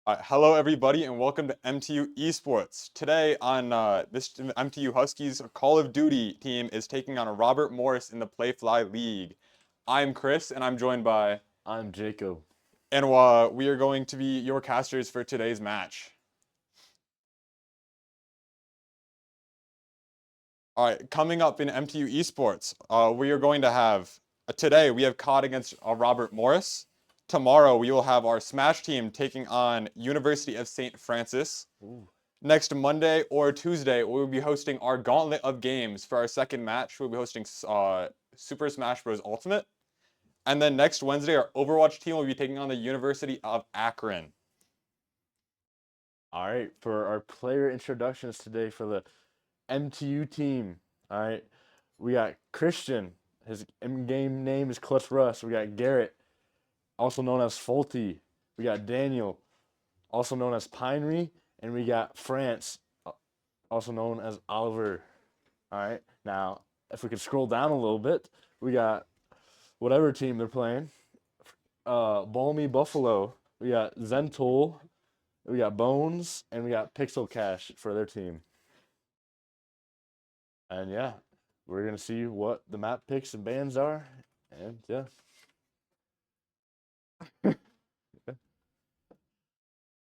Hello, everybody, and welcome to MTU Esports. Today on this MTU Huskies Call of Duty team is taking on Robert Morris in the Playfly League. I'm Chris, and I'm joined by, I'm Jacob. and we are going to be your casters for today's match. All right, coming up in MTU Esports, we are going to have today we have COD against Robert Morris. Tomorrow we will have our Smash team taking on University of St. Francis. Ooh. Next Monday or Tuesday, we will be hosting our gauntlet of games for our second match. We'll be hosting Super Smash Bros. Ultimate. And then next Wednesday, our Overwatch team will be taking on the University of Akron. All right, for our player introductions today for the MTU team. All right, we got Christian. His in-game name is Clutch Russ. We got Garrett, also known as Faulty. We got Daniel, also known as Pinery, and we got France, also known as Oliver. All right, now if we could scroll down a little bit, we got whatever team they're playing. Balmy Buffalo. We got Zentol. We got Bones, and we got Pixel Cash for their team. And yeah, we're gonna see what the map picks and bans are. And yeah.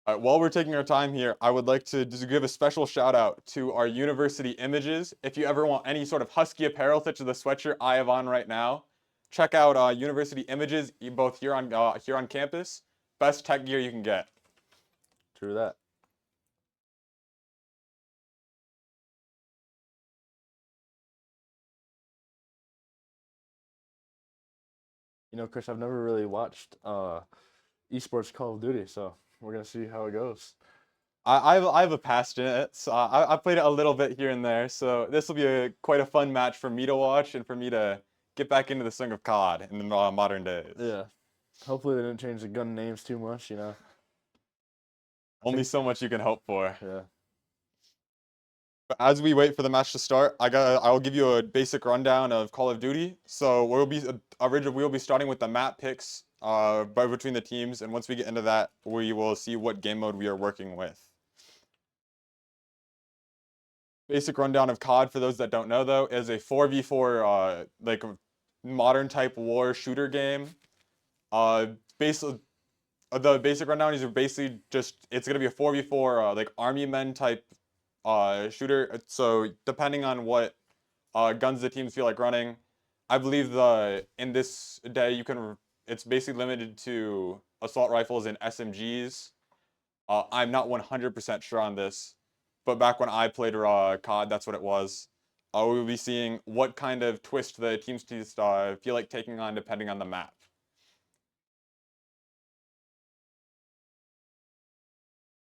While we're taking our time here, I would like to just give a special shout out to our university images. If you ever want any sort of Husky apparel, such as the sweatshirt I have on right now, check out university images, both here on campus. Best tech gear you can get. True that. You know, Chris, I've never really watched esports Call of Duty, so we're gonna see how it goes. I have a past in it, so I played it a little bit here and there. So this will be quite a fun match for me to watch and for me to get back into the swing of COD in the modern days. Yeah. Hopefully they didn't change the gun names too much, you know. Only so much you can hope for. Yeah. But as we wait for the match to start, I'll give you a basic rundown of Call of Duty. So we'll be starting with the map picks by between the teams, and once we get into that, we will see what game mode we are working with. Basic rundown of COD for those that don't know though is a 4v4 like modern type war shooter game. Uh, basically the basic rundown is basically just it's gonna be a 4v4 like army men type shooter. So depending on what guns the teams feel like running, I believe in this day it's basically limited to assault rifles and SMGs. I'm not 100% sure on this, but back when I played COD, that's what it was. We will be seeing what kind of twist the teams feel like taking on depending on the map.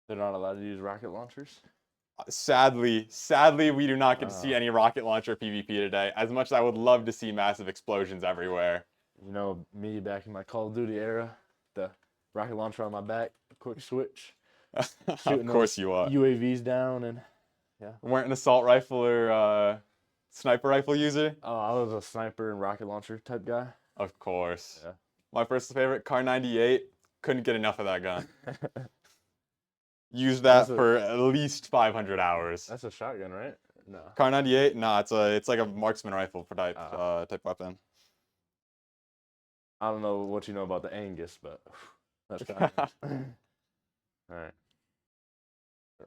They're not allowed to use rocket launchers. Sadly, we do not get to see any rocket launcher PvP today. As much as I would love to see massive explosions everywhere. You know, me back in my Call of Duty era, the rocket launcher on my back, quick switch. Of course you are. UAVs down and yeah. Weren't an assault rifle or sniper rifle user? Oh, I was a sniper and rocket launcher type guy. Of course. Yeah. My first favorite, Car 98. Couldn't get enough of that gun. Used that for at least 500 hours. That's a shotgun, right? No. Car 98? Nah, it's like a marksman rifle type weapon. I don't know what you know about the Angus, but that's kind of all right.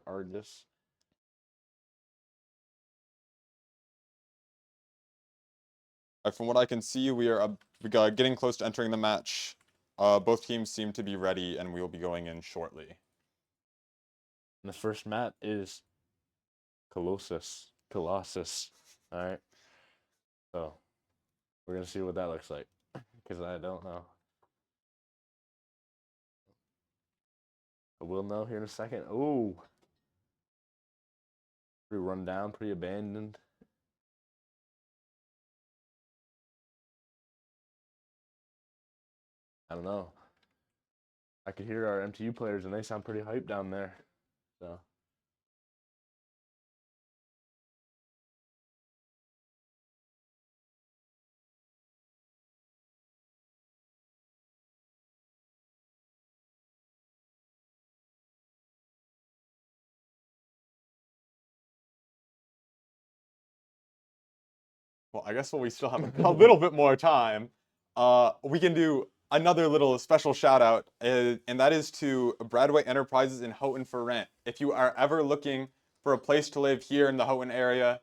Argus. From what I can see, we are getting close to entering the match. Both teams seem to be ready, and we will be going in shortly. And the first map is Colossus. All right. So we're gonna see what that looks like because I don't know. I will know here in a second. Oh, pretty run down, pretty abandoned. I don't know. I could hear our MTU players and they sound pretty hyped down there. So Well, I guess while we still have a little bit more time, we can do another little special shout out, and that is to Bradway Enterprises in Houghton for rent. If you are ever looking for a place to live here in the Houghton area,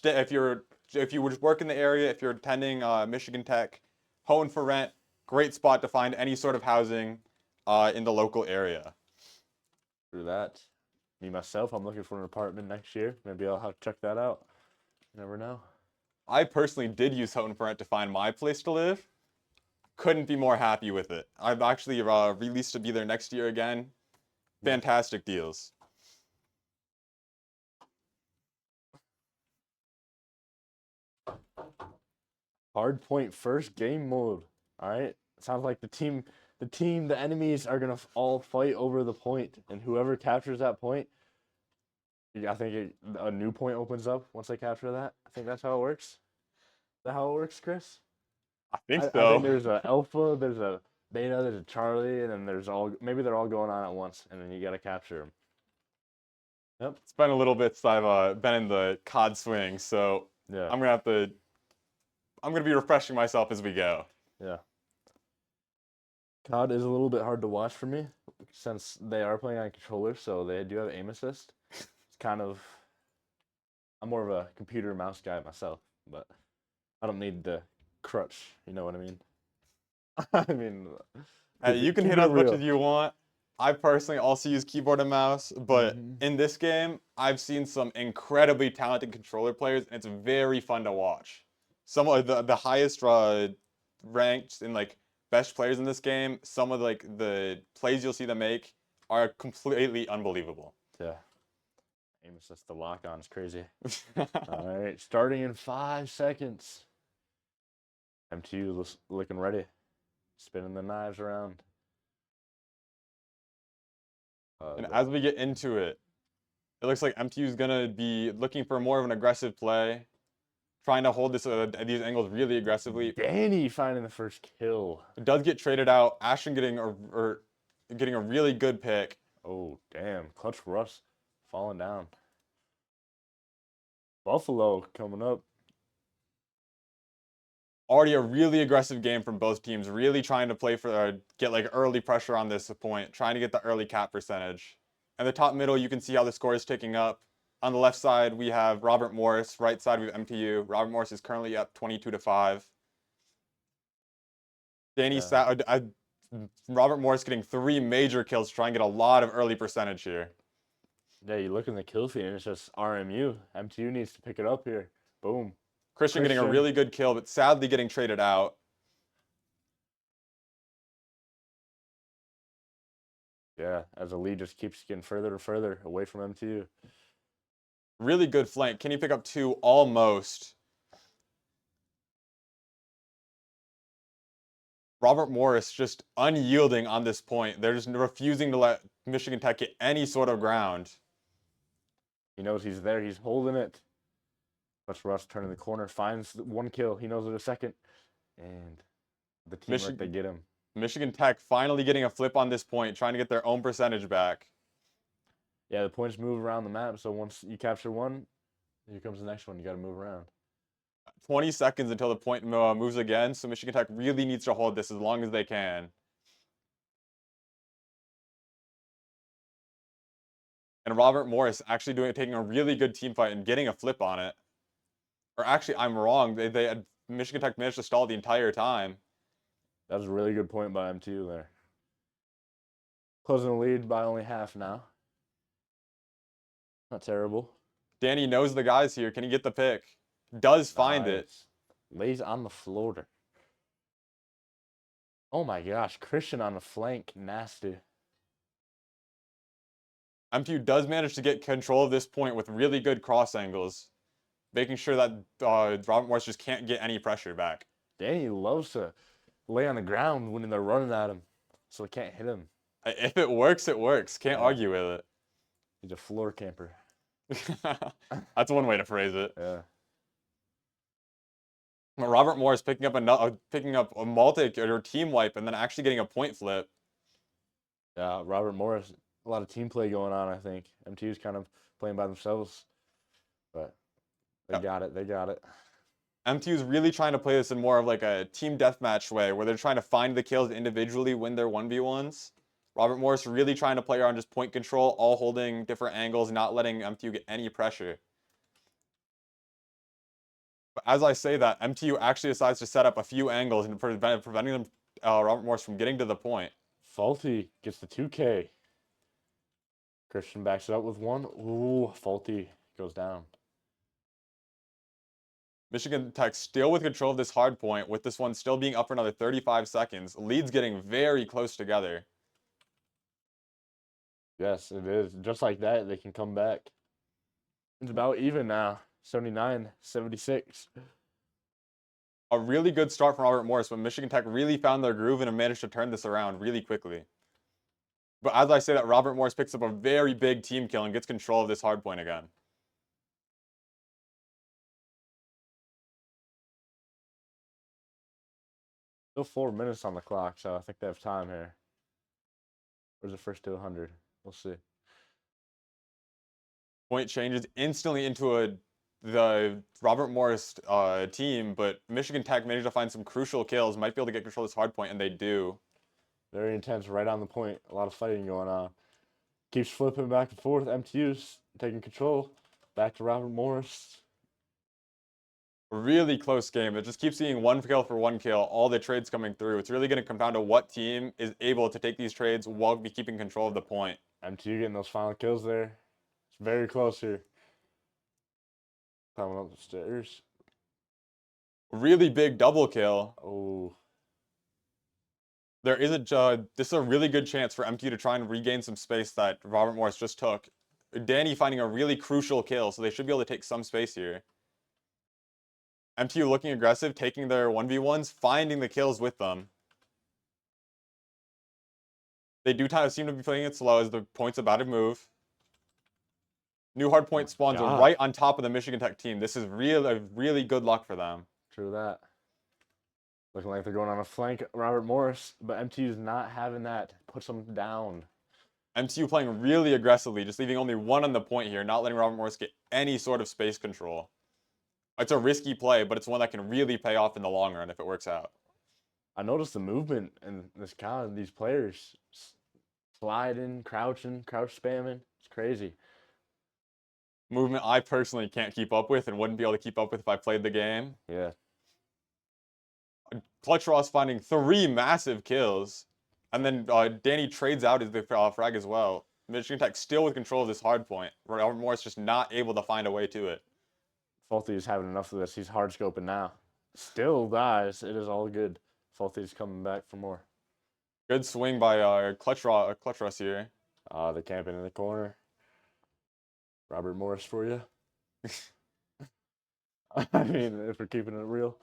if you would work in the area, if you're attending Michigan Tech, Houghton for rent, great spot to find any sort of housing in the local area. Through that, me myself, I'm looking for an apartment next year. Maybe I'll have to check that out. You never know. I personally did use Houghton for rent to find my place to live. Couldn't be more happy with it. I've actually released to be there next year again. Fantastic deals. Hard point first game mode. All right. Sounds like the enemies are gonna all fight over the point, and whoever captures that point, I think a new point opens up once they capture that. I think that's how it works. Is that how it works, Chris? I think I think so. there's a alpha, there's a beta, there's a Charlie, and then maybe they're all going on at once, and then you gotta capture them. Yep. It's been a little bit since I've been in the COD swing, so Yeah. I'm gonna be refreshing myself as we go. Yeah. COD is a little bit hard to watch for me since they are playing on controller, so they do have aim assist. It's kind of I'm more of a computer mouse guy myself, but I don't need the crutch. You know what I mean? I mean, You can keep hit it as much real. as you want. I personally also use keyboard and mouse, but Mhm. in this game, I've seen some incredibly talented controller players, and it's very fun to watch. Some of the highest ranked and like best players in this game, some of like the plays you'll see them make are completely unbelievable. Yeah. Aim assist the lock on is crazy. All right, starting in 5 seconds. MTU looking ready, spinning the knives around. And as we get into it, it looks like MTU is gonna be looking for more of an aggressive play, trying to hold these angles really aggressively. Danny finding the first kill. It does get traded out. Ashton getting a really good pick. Oh, damn. Clutch Russ falling down. Buffalo coming up. Already a really aggressive game from both teams. Really trying to play for get like early pressure on this point, trying to get the early cap percentage. And the top middle, you can see how the score is ticking up. On the left side, we have Robert Morris. Right side, we have MTU. Robert Morris is currently up 22-5. Robert Morris getting 3 major kills, trying to get a lot of early percentage here. Yeah, you look in the kill feed and it's just RMU. MTU needs to pick it up here. Boom. Christian getting a really good kill, but sadly getting traded out. Yeah, as the lead just keeps getting further and further away from MTU. Really good flank. Can he pick up 2? Almost. Robert Morris just unyielding on this point. They're just refusing to let Michigan Tech get any sort of ground. He knows he's there. He's holding it. Let's Russ turning the corner. Finds 1 kill. He knows it a second. And the teamwork, they get him. Michigan Tech finally getting a flip on this point, trying to get their own percentage back. Yeah, the points move around the map. So once you capture one, here comes the next one. You got to move around. 20 seconds until the point moves again, so Michigan Tech really needs to hold this as long as they can. And Robert Morris actually taking a really good team fight and getting a flip on it. Or actually, I'm wrong. They had Michigan Tech managed to stall the entire time. That was a really good point by MTU there. Closing the lead by only half now. Not terrible. Danny knows the guys here. Can he get the pick? Does find it. Lays on the floater. Oh my gosh, Christian on the flank, nasty. MTU does manage to get control of this point with really good cross angles, making sure that Robert Morris just can't get any pressure back. Danny loves to lay on the ground when they're running at him, so they can't hit him. If it works, it works. Can't argue with it. He's a floor camper. That's one way to phrase it. Yeah. Robert Morris picking up a multi or team wipe and then actually getting a point flip. Yeah, Robert Morris, a lot of team play going on, I think. MTU's kind of playing by themselves, but they got it. They got it. MTU is really trying to play this in more of like a team deathmatch way, where they're trying to find the kills individually, win their 1v1s. Robert Morris really trying to play around just point control, all holding different angles, not letting MTU get any pressure. But as I say that, MTU actually decides to set up a few angles and preventing them, Robert Morris from getting to the point. Faulty gets the 2K. Christian backs it up with one. Ooh, Faulty goes down. Michigan Tech still with control of this hard point, with this one still being up for another 35 seconds. Leads getting very close together. Yes, it is. Just like that, they can come back. It's about even now. 79-76. A really good start from Robert Morris, but Michigan Tech really found their groove and managed to turn this around really quickly. But as I say that, Robert Morris picks up a very big team kill and gets control of this hard point again. Still 4 minutes on the clock, so I think they have time here. Where's the first to 100? We'll see. Point changes instantly into the Robert Morris team, but Michigan Tech managed to find some crucial kills, might be able to get control of this hard point, and they do. Very intense, right on the point. A lot of fighting going on. Keeps flipping back and forth. MTU's taking control. Back to Robert Morris. Really close game. It just keeps seeing one kill for one kill, all the trades coming through. It's really going to come down to what team is able to take these trades while be keeping control of the point. MTU getting those final kills there. It's very close here. Climbing up the stairs. Really big double kill. Oh. There is this is a really good chance for MTU to try and regain some space that Robert Morris just took. Danny finding a really crucial kill, so they should be able to take some space here. MTU looking aggressive, taking their 1v1s, finding the kills with them. They do seem to be playing it slow as the point's about to move. New hard point spawns right on top of the Michigan Tech team. This is really good luck for them. True that. Looking like they're going on a flank, Robert Morris, but MTU's not having that. Puts them down. MTU playing really aggressively, just leaving only one on the point here, not letting Robert Morris get any sort of space control. It's a risky play, but it's one that can really pay off in the long run if it works out. I noticed the movement in this count. These players sliding, crouching, crouch spamming. It's crazy. Movement I personally can't keep up with and wouldn't be able to keep up with if I played the game. Yeah. Clutch Ross finding 3 massive kills. And then Danny trades out his frag as well. Michigan Tech still with control of this hard point. Robert Morris just not able to find a way to it. Faulty is having enough of this. He's hard scoping now. Still dies. It is all good. Faulty's coming back for more. Good swing by Clutch Ross here. They're camping in the corner. Robert Morris for you. I mean, if we're keeping it real.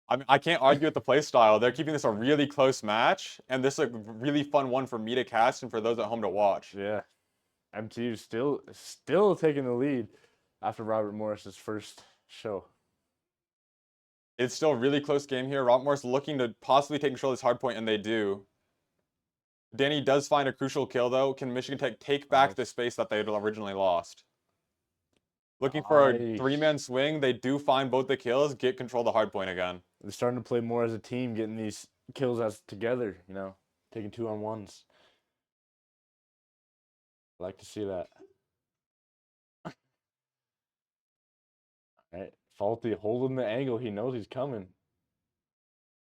I mean, I can't argue with the play style. They're keeping this a really close match, and this is a really fun one for me to cast and for those at home to watch. Yeah. MTU still taking the lead after Robert Morris's first show. It's still a really close game here. Robert Morris looking to possibly take control of this hard point, and they do. Danny does find a crucial kill, though. Can Michigan Tech take back the space that they had originally lost? Looking for a 3-man swing. They do find both the kills, get control of the hard point again. They're starting to play more as a team, getting these kills as together, you know, taking 2-on-1s. I like to see that. All right. Faulty holding the angle. He knows he's coming.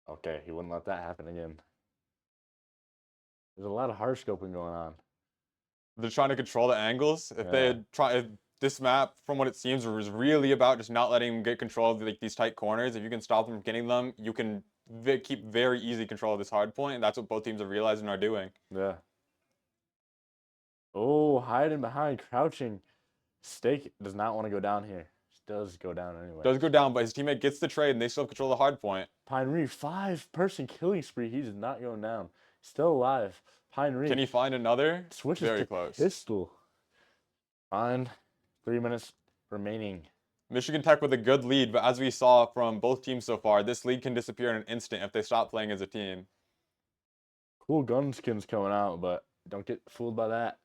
Okay, he wouldn't let that happen again. There's a lot of hard scoping going on. They're trying to control the angles. If they had tried this map, from what it seems, was really about just not letting them get control of these tight corners. If you can stop them from getting them, you can keep very easy control of this hard point, and that's what both teams have realized and are doing. Yeah. Oh, hiding behind, crouching. Steak does not want to go down here. Does go down anyway. Does go down, but his teammate gets the trade, and they still have control of the hard point. Pine Reed, 5-person killing spree. He's not going down. Still alive. Pine Reed. Can he find another? Switches very to close. Pistol. Fine. 3 minutes remaining. Michigan Tech with a good lead, but as we saw from both teams so far, this lead can disappear in an instant if they stop playing as a team. Cool gun skins coming out, but don't get fooled by that.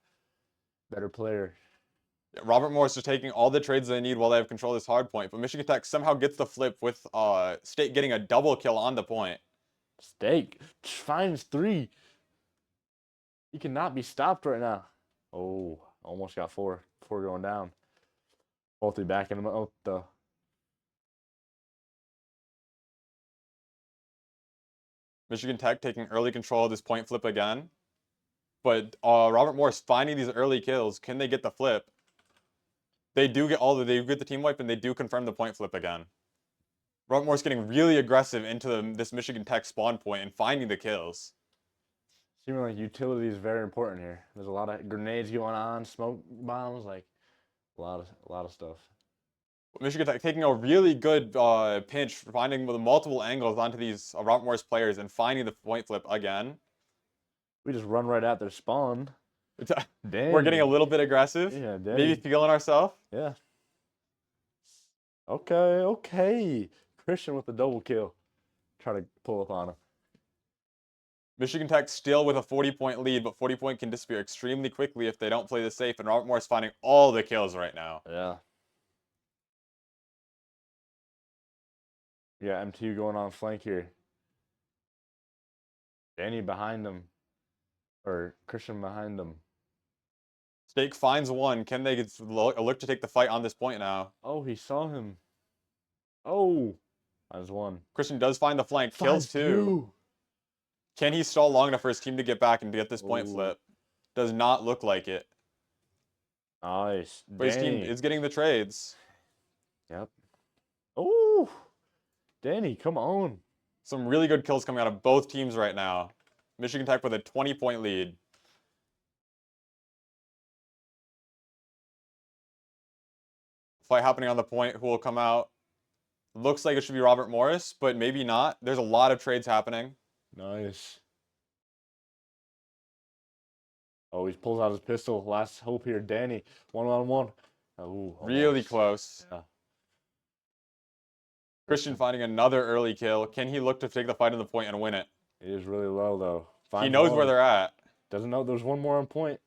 Better player. Robert Morris is taking all the trades they need while they have control of this hard point, but Michigan Tech somehow gets the flip with State getting a double kill on the point. Steak finds 3. He cannot be stopped right now. Oh, almost got 4. 4 going down. Both back in the mouth though. Michigan Tech taking early control of this point flip again. But Robert Morris finding these early kills. Can they get the flip? They do get they get the team wipe and they do confirm the point flip again. Robert Morris getting really aggressive into this Michigan Tech spawn point and finding the kills. Seeming like utility is very important here. There's a lot of grenades going on, smoke bombs, like a lot of stuff. Michigan Tech taking a really good pinch, finding the multiple angles onto these Robert Morris players and finding the point flip again. We just run right at their spawn. We're getting a little bit aggressive. Yeah, maybe feeling ourselves. Yeah. Okay. Christian with the double kill. Try to pull up on him. Michigan Tech still with a 40-point lead, but 40-point can disappear extremely quickly if they don't play this safe, and Robert Morris finding all the kills right now. Yeah. Yeah, MTU going on flank here. Danny behind them. Or Christian behind them. Stake finds one. Can they look to take the fight on this point now? Oh, he saw him. Oh, that's 1. Christian does find the flank. Kills 2. Can he stall long enough for his team to get back and get this point flip? Does not look like it. Nice. But his team is getting the trades. Yep. Oh, Danny, come on. Some really good kills coming out of both teams right now. Michigan Tech with a 20-point lead. Fight happening on the point. Who will come out? Looks like it should be Robert Morris, but maybe not. There's a lot of trades happening. Nice. Oh, he pulls out his pistol. Last hope here. Danny, 1-on-1. Oh, really close. Yeah. Christian finding another early kill. Can he look to take the fight on the point and win it? He is really low, though. He knows where they're at. Doesn't know there's one more on point.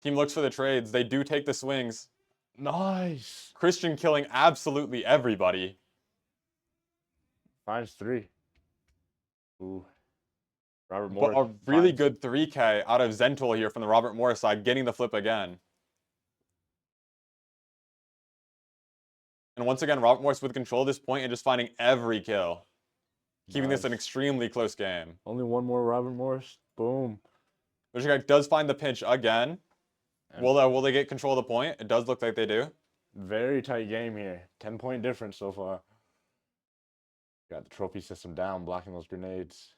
Team looks for the trades. They do take the swings. Nice. Christian killing absolutely everybody. Finds 3. Ooh. Robert Morris. But a really good 3K out of Zentul here from the Robert Morris side, getting the flip again. And once again, Robert Morris with control at this point and just finding every kill. Keeping this an extremely close game. Only one more Robert Morris. Boom. Michigan does find the pinch again. Will they get control of the point? It does look like they do. Very tight game here. 10-point difference so far. Got the trophy system down, blocking those grenades.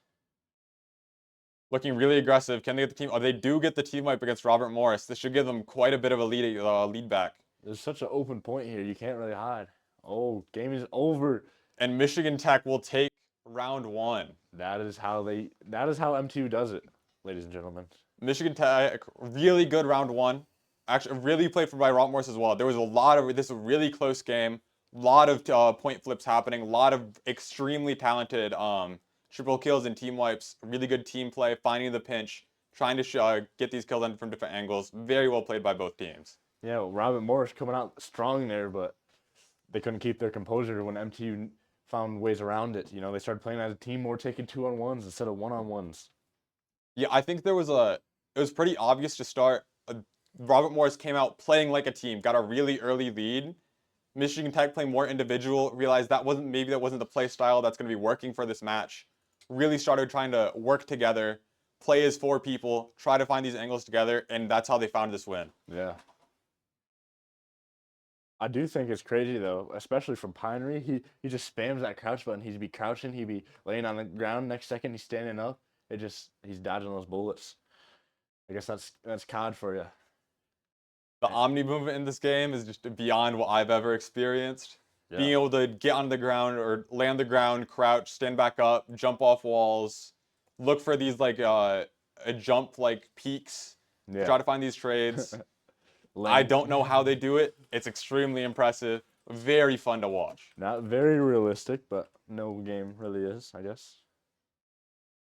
Looking really aggressive. Can they get the team? Oh, they do get the team wipe against Robert Morris. This should give them quite a bit of a lead back. There's such an open point here. You can't really hide. Oh, game is over. And Michigan Tech will take round 1. That is how MTU does it, ladies and gentlemen. Michigan Tech, really good round 1. Actually, really played by Robert Morris as well. There was a lot of this really close game. A lot of point flips happening. A lot of extremely talented triple kills and team wipes. Really good team play, finding the pinch, trying to get these kills from different angles. Very well played by both teams. Yeah, well, Robert Morris coming out strong there, but they couldn't keep their composure when MTU found ways around it. You know, they started playing as a team, more taking 2-on-1s instead of 1-on-1s. Yeah, I think it was pretty obvious to start. Robert Morris came out playing like a team, got a really early lead. Michigan Tech playing more individual, realized that wasn't the play style that's going to be working for this match. Really started trying to work together, play as 4 people, try to find these angles together, and that's how they found this win. Yeah. I do think it's crazy though, especially from Pinery. He just spams that crouch button. He'd be crouching, he'd be laying on the ground. Next second he's standing up. He's dodging those bullets. I guess that's COD for you. The Omni movement in this game is just beyond what I've ever experienced. Yeah. Being able to get on the ground or lay on the ground, crouch, stand back up, jump off walls, look for these a jump peaks, try to find these trades. I don't know how they do it. It's extremely impressive. Very fun to watch. Not very realistic, but no game really is, I guess.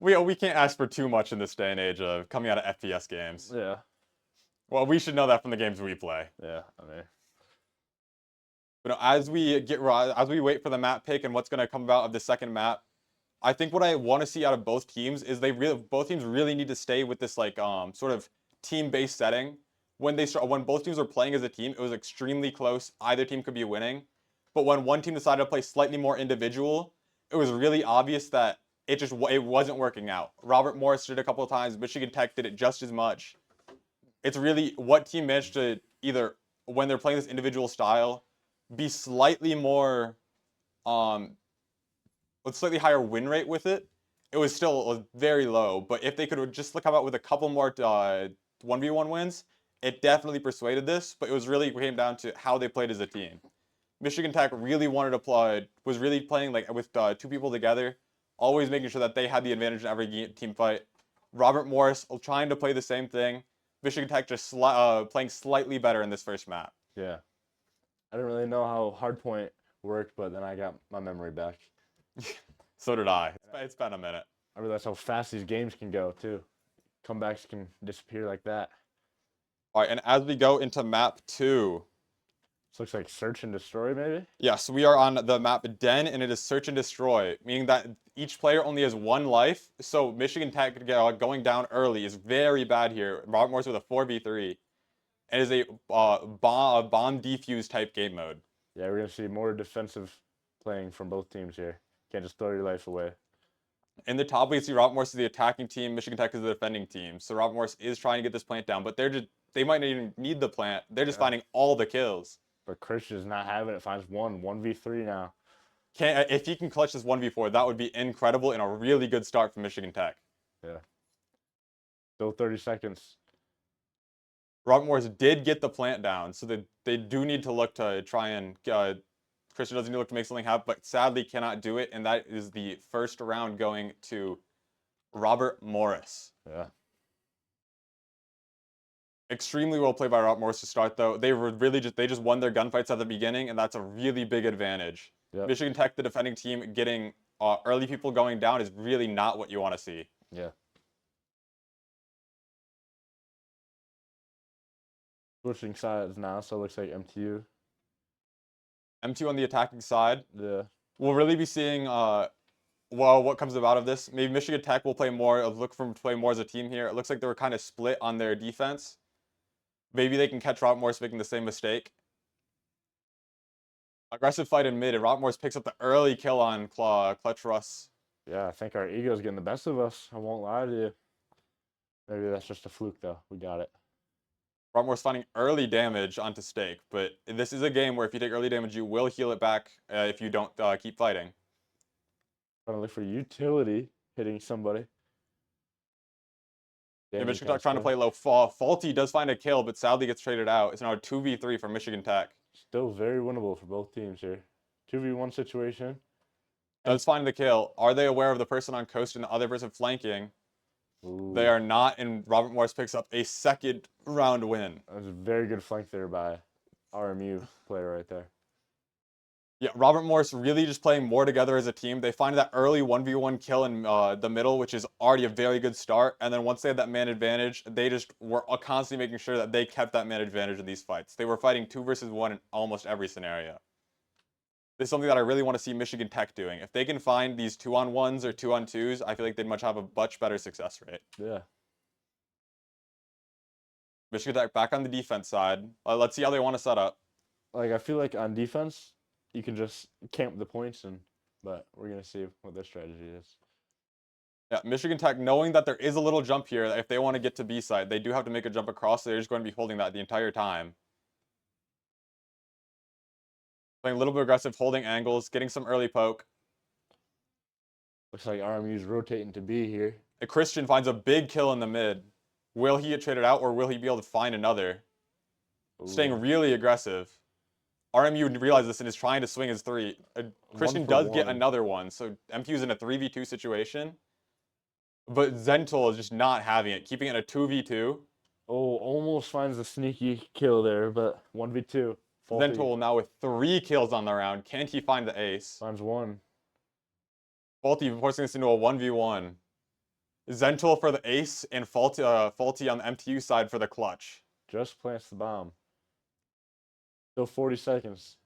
We can't ask for too much in this day and age of coming out of FPS games. Yeah. Well, we should know that from the games we play. Yeah, I mean, But no, as we wait for the map pick and what's going to come out of the second map, I think what I want to see out of both teams is both teams really need to stay with this like sort of team-based setting. When both teams were playing as a team, it was extremely close. Either team could be winning. But when one team decided to play slightly more individual, it was really obvious that it wasn't working out. Robert Morris did it a couple of times, Michigan Tech did it just as much. It's really what team managed to either when they're playing this individual style be slightly more um with slightly higher win rate with it. It was still very low, but if they could just come out with a couple more 1v1 wins, it definitely persuaded this, but it was really came down to how they played as a team. Michigan Tech really wanted to play, was really playing like with two people together, always making sure that they had the advantage in every team fight. Robert Morris trying to play the same thing. Michigan Tech just playing slightly better in this first map. yeah. I didn't really know how hardpoint worked, but then I got my memory back. So did I. It's been a minute. I realized how fast these games can go too. Comebacks can disappear like that. All right, and as we go into map 2, This looks like search and destroy, maybe. yes, we are on the map Den, and it is search and destroy, meaning that each player only has one life. So Michigan Tech going down early is very bad here. Robert Morris with a 4v3. It is a bomb defuse type game mode. Yeah, we're gonna see more defensive playing from both teams here. Can't just throw your life away. In the top, we see Robert Morris is the attacking team, Michigan Tech is the defending team. So Robert Morris is trying to get this plant down, but they might not even need the plant. They're just finding all the kills. But Christian's not having it. Finds 1v3 now. If he can clutch this 1v4, that would be incredible and a really good start for Michigan Tech. Yeah. Still 30 seconds. Robert Morris did get the plant down, so they do need to look to try and Christian doesn't need to look to make something happen, but sadly cannot do it, and that is the first round going to Robert Morris. Yeah. Extremely well played by Robert Morris to start, though. They just won their gunfights at the beginning, and that's a really big advantage. Yep. Michigan Tech, the defending team, getting early people going down is really not what you want to see. Yeah. Switching sides now, so it looks like MTU. M2 on the attacking side. Yeah. We'll really be seeing what comes out of this. Maybe Michigan Tech will play more, play more as a team here. It looks like they were kind of split on their defense. Maybe they can catch Robert Morris making the same mistake. Aggressive fight in mid, and Robert Morris picks up the early kill on Clutch Russ. Yeah, I think our ego's getting the best of us. I won't lie to you. Maybe that's just a fluke, though. We got it. Robert Morris finding early damage onto Stake, but this is a game where if you take early damage, you will heal it back if you don't keep fighting. Trying to look for utility, hitting somebody. Yeah, Michigan Tech trying to play low. Faulty does find a kill, but sadly gets traded out. It's now a 2v3 for Michigan Tech. Still very winnable for both teams here. 2v1 situation. Does find the kill. Are they aware of the person on coast and the other person flanking? Ooh. They are not, and Robert Morris picks up a second round win. That was a very good flank there by RMU player right there. Yeah, Robert Morris really just playing more together as a team. They find that early 1v1 kill in the middle, which is already a very good start. And then once they had that man advantage, they just were constantly making sure that they kept that man advantage in these fights. They were fighting 2 versus 1 in almost every scenario. This is something that I really want to see Michigan Tech doing. If they can find these 2-on-1s or 2-on-2s, I feel like they'd have a much better success rate. Yeah. Michigan Tech back on the defense side. Let's see how they want to set up. Like, I feel like on defense, you can just camp the points, but we're going to see what their strategy is. Yeah, Michigan Tech, knowing that there is a little jump here, if they want to get to B side, they do have to make a jump across. So they're just going to be holding that the entire time. Playing a little bit aggressive, holding angles, getting some early poke. Looks like RMU's rotating to B here. A Christian finds a big kill in the mid. Will he get traded out, or will he be able to find another? Ooh. Staying really aggressive. RMU realizes this and is trying to swing his 3. Christian does get another one, so MTU's in a 3v2 situation. But Zentul is just not having it, keeping it a 2v2. Oh, almost finds the sneaky kill there, but 1v2. Zentul now with 3 kills on the round. Can't he find the ace? Finds 1. Faulty forcing this into a 1v1. Zentul for the ace and Faulty on the MTU side for the clutch. just plants the bomb. Still 40 seconds.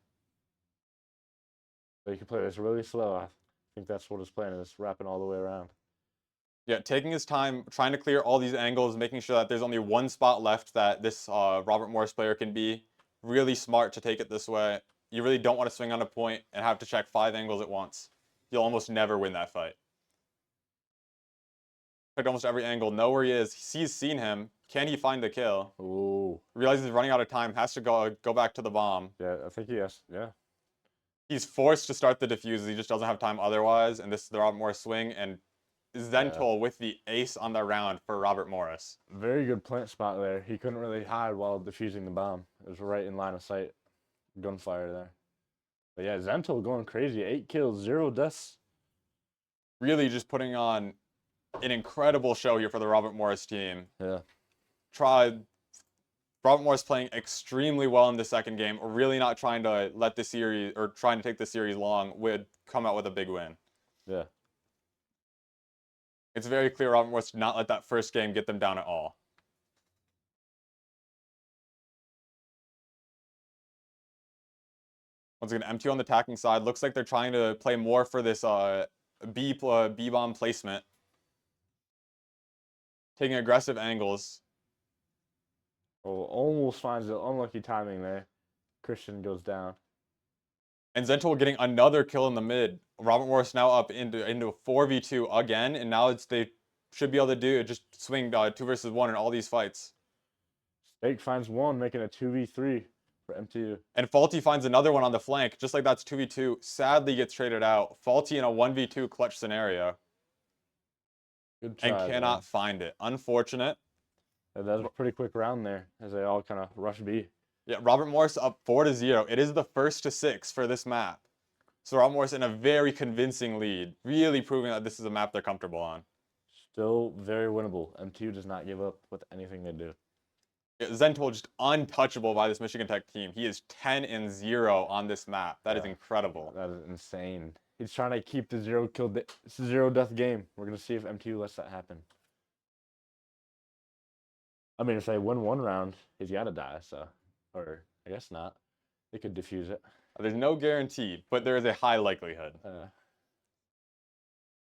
So you can play this really slow. I think that's what his plan is, wrapping all the way around. Yeah, taking his time, trying to clear all these angles, making sure that there's only one spot left that this Robert Morris player can be. Really smart to take it this way. You really don't want to swing on a point and have to check 5 angles at once. You'll almost never win that fight. Checked almost every angle, know where he is. He's seen him. Can he find the kill? Ooh. Realizes he's running out of time, has to go back to the bomb. Yeah, I think he has. Yeah. He's forced to start the defuse. He just doesn't have time otherwise. And this is the Robert Morris swing. And Zentol with the ace on the round for Robert Morris. Very good plant spot there. He couldn't really hide while defusing the bomb. It was right in line of sight. Gunfire there. But yeah, Zentol going crazy. 8 kills, 0 deaths. Really just putting on an incredible show here for the Robert Morris team. Yeah. Robert Morris playing extremely well in the second game, really not trying to let the series, or trying to take the series long, would come out with a big win. Yeah. It's very clear Robert Morris did not let that first game get them down at all. Once again, M2 on the attacking side. Looks like they're trying to play more for this B-bomb placement. Taking aggressive angles. Oh, almost finds the unlucky timing there. Christian goes down. And Zentol getting another kill in the mid. Robert Morris now up into a 4v2 again, and now they should be able to do just swing 2 versus 1 in all these fights. Stake finds one, making a 2v3 for MTU. And Faulty finds another one on the flank, just like that's 2v2. Sadly gets traded out. Faulty in a 1v2 clutch scenario. Good try, and cannot man. find it. Unfortunate. Yeah, that was a pretty quick round there as they all kind of rush B. Yeah, Robert Morris up 4-0. It is the first to 6 for this map. So Robert Morris in a very convincing lead, really proving that this is a map they're comfortable on. Still very winnable. MTU does not give up with anything they do. Yeah, Zentol just untouchable by this Michigan Tech team. He is 10-0 on this map. That is incredible. That is insane. He's trying to keep the 0 death game. We're gonna see if MTU lets that happen. I mean, if they win one round, he's got to die. So, or I guess not. They could defuse it. There's no guarantee, but there is a high likelihood.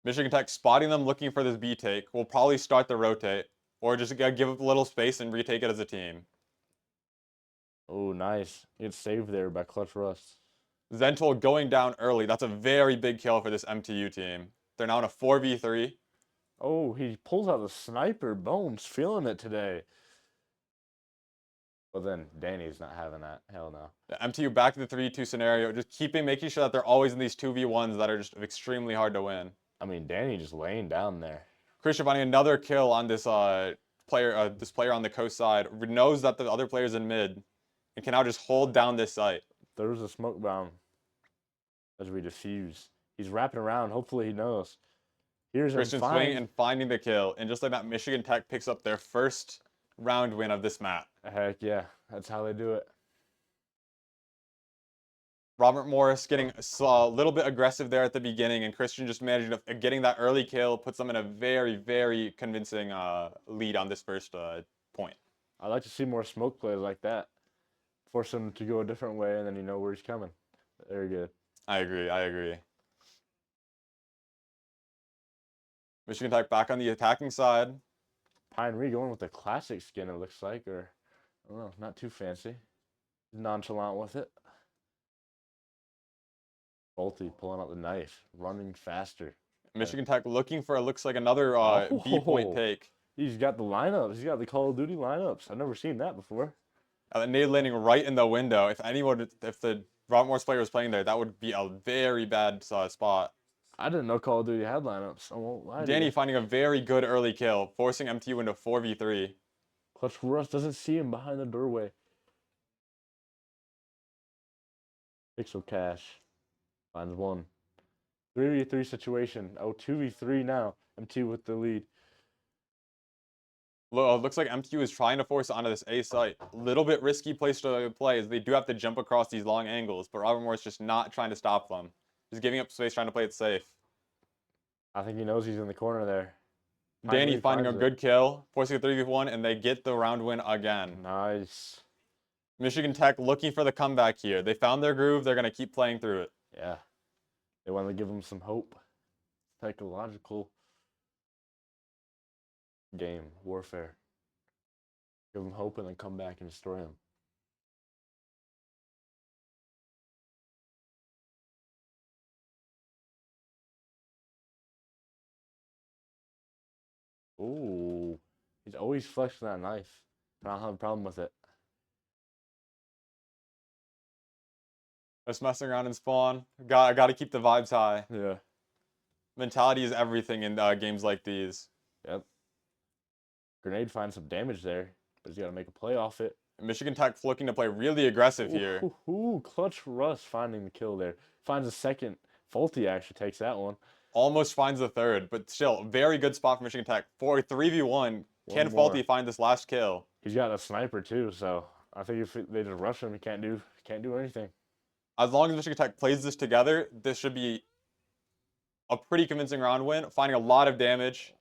Michigan Tech spotting them, looking for this B take. Will probably start the rotate, or just give up a little space and retake it as a team. Oh, nice. It's saved there by Clutch Russ. Zentol going down early. That's a very big kill for this MTU team. They're now in a 4v3. Oh, he pulls out the sniper. Bones feeling it today. Well, then Danny's not having that. Hell no. The MTU back to the 3v2 scenario, just making sure that they're always in these 2v1s that are just extremely hard to win. I mean, Danny just laying down there. Christian finding another kill on this player on the coast side. Knows that the other player's in mid and can now just hold down this site. There's a smoke bomb as we defuse. He's wrapping around. Hopefully he knows. Here's Christian swing and finding the kill. And just like that, Michigan Tech picks up their first round win of this map. Heck yeah. That's how they do it. Robert Morris getting a little bit aggressive there at the beginning, and Christian just managing getting that early kill, puts them in a very, very convincing lead on this first point. I'd like to see more smoke plays like that. Force him to go a different way, and then you know where he's coming. Very good. I agree. Michigan Tech back on the attacking side. Pine going with the classic skin, it looks like, or I don't know, not too fancy. He's nonchalant with it. Faulty pulling out the knife, running faster. Michigan Tech looking for, looks like another B point take. He's got the lineups. He's got the Call of Duty lineups. I've never seen that before. And nade landing right in the window. If the Robert Morris player was playing there, that would be a very bad spot. I didn't know Call of Duty had lineups. I won't lie to Danny you. finding a very good early kill, forcing MTU into 4v3. Clutch Russ doesn't see him behind the doorway. Pixel Cash finds one. 3v3 situation. Oh, 2v3 now. MTU with the lead. Looks like MTU is trying to force onto this A site. Little bit risky place to play, as they do have to jump across these long angles, but Robert Morris just not trying to stop them. Just giving up space, trying to play it safe. I think he knows he's in the corner there. Danny Finally finding a finds it. good kill, forcing a 3v1, and they get the round win again. Nice. Michigan Tech looking for the comeback here. They found their groove. They're going to keep playing through it. Yeah. They want to give them some hope. Psychological game, warfare. Give them hope and then come back and destroy them. Ooh. He's always flexing that knife. I don't have a problem with it. Just messing around in spawn. I got to keep the vibes high. Yeah. Mentality is everything in games like these. Yep. Grenade finds some damage there, but he's got to make a play off it. Michigan Tech looking to play really aggressive here. Ooh, Clutch Russ finding the kill there. Finds a second. Faulty actually takes that one. Almost finds the third, but still, very good spot for Michigan Tech. For 3v1, can more. Faulty find this last kill? He's got a sniper too, so I think if they just rush him, he can't do anything. As long as Michigan Tech plays this together, this should be a pretty convincing round win. Finding a lot of damage.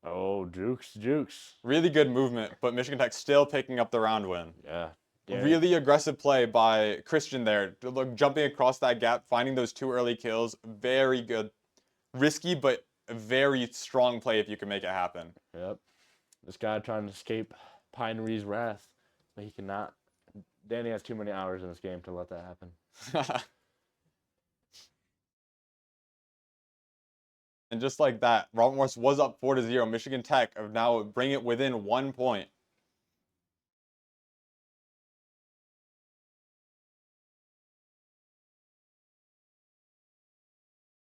Oh, Jukes. Really good movement, but Michigan Tech still picking up the round win. Yeah. Really aggressive play by Christian there. Jumping across that gap, finding those 2 early kills. Very good. Risky, but a very strong play if you can make it happen. Yep. This guy trying to escape Pinery's wrath, but he cannot. Danny has too many hours in this game to let that happen. And just like that, Robert Morris was up 4-0. Michigan Tech now bring it within 1 point.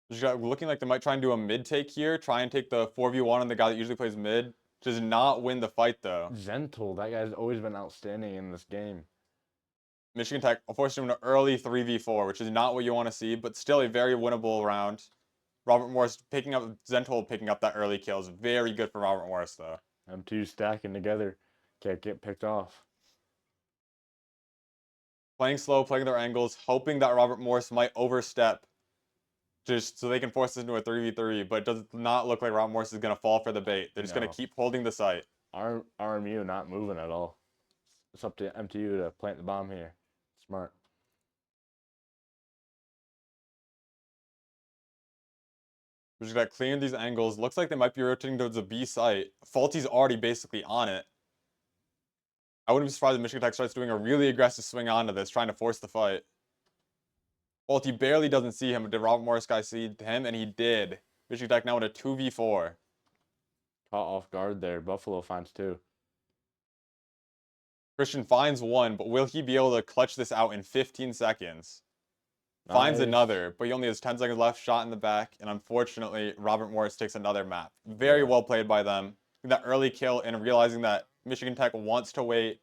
Looking like they might try and do a mid take here. Try and take the 4v1 on the guy that usually plays mid. Does not win the fight though. Gentle, that guy's always been outstanding in this game. Michigan Tech forced him to early 3v4, which is not what you want to see, but still a very winnable round. Robert Morris Zentol picking up that early kill is very good for Robert Morris though. Them two stacking together, can't get picked off. Playing slow, playing their angles, hoping that Robert Morris might overstep just so they can force this into a 3v3, but it does not look like Robert Morris is going to fall for the bait. They're just going to keep holding the site. RMU not moving at all. It's up to MTU to plant the bomb here. Smart. We just got to clear these angles. Looks like they might be rotating towards the B site. Faulty's already basically on it. I wouldn't be surprised if Michigan Tech starts doing a really aggressive swing onto this, trying to force the fight. Faulty barely doesn't see him, but did Robert Morris guy see him? And he did. Michigan Tech now in a 2v4. Caught off guard there. Buffalo finds 2. Christian finds 1, but will he be able to clutch this out in 15 seconds? Nice. Finds another, but he only has 10 seconds left, shot in the back, and unfortunately, Robert Morris takes another map. Very well played by them. That early kill and realizing that Michigan Tech wants to wait,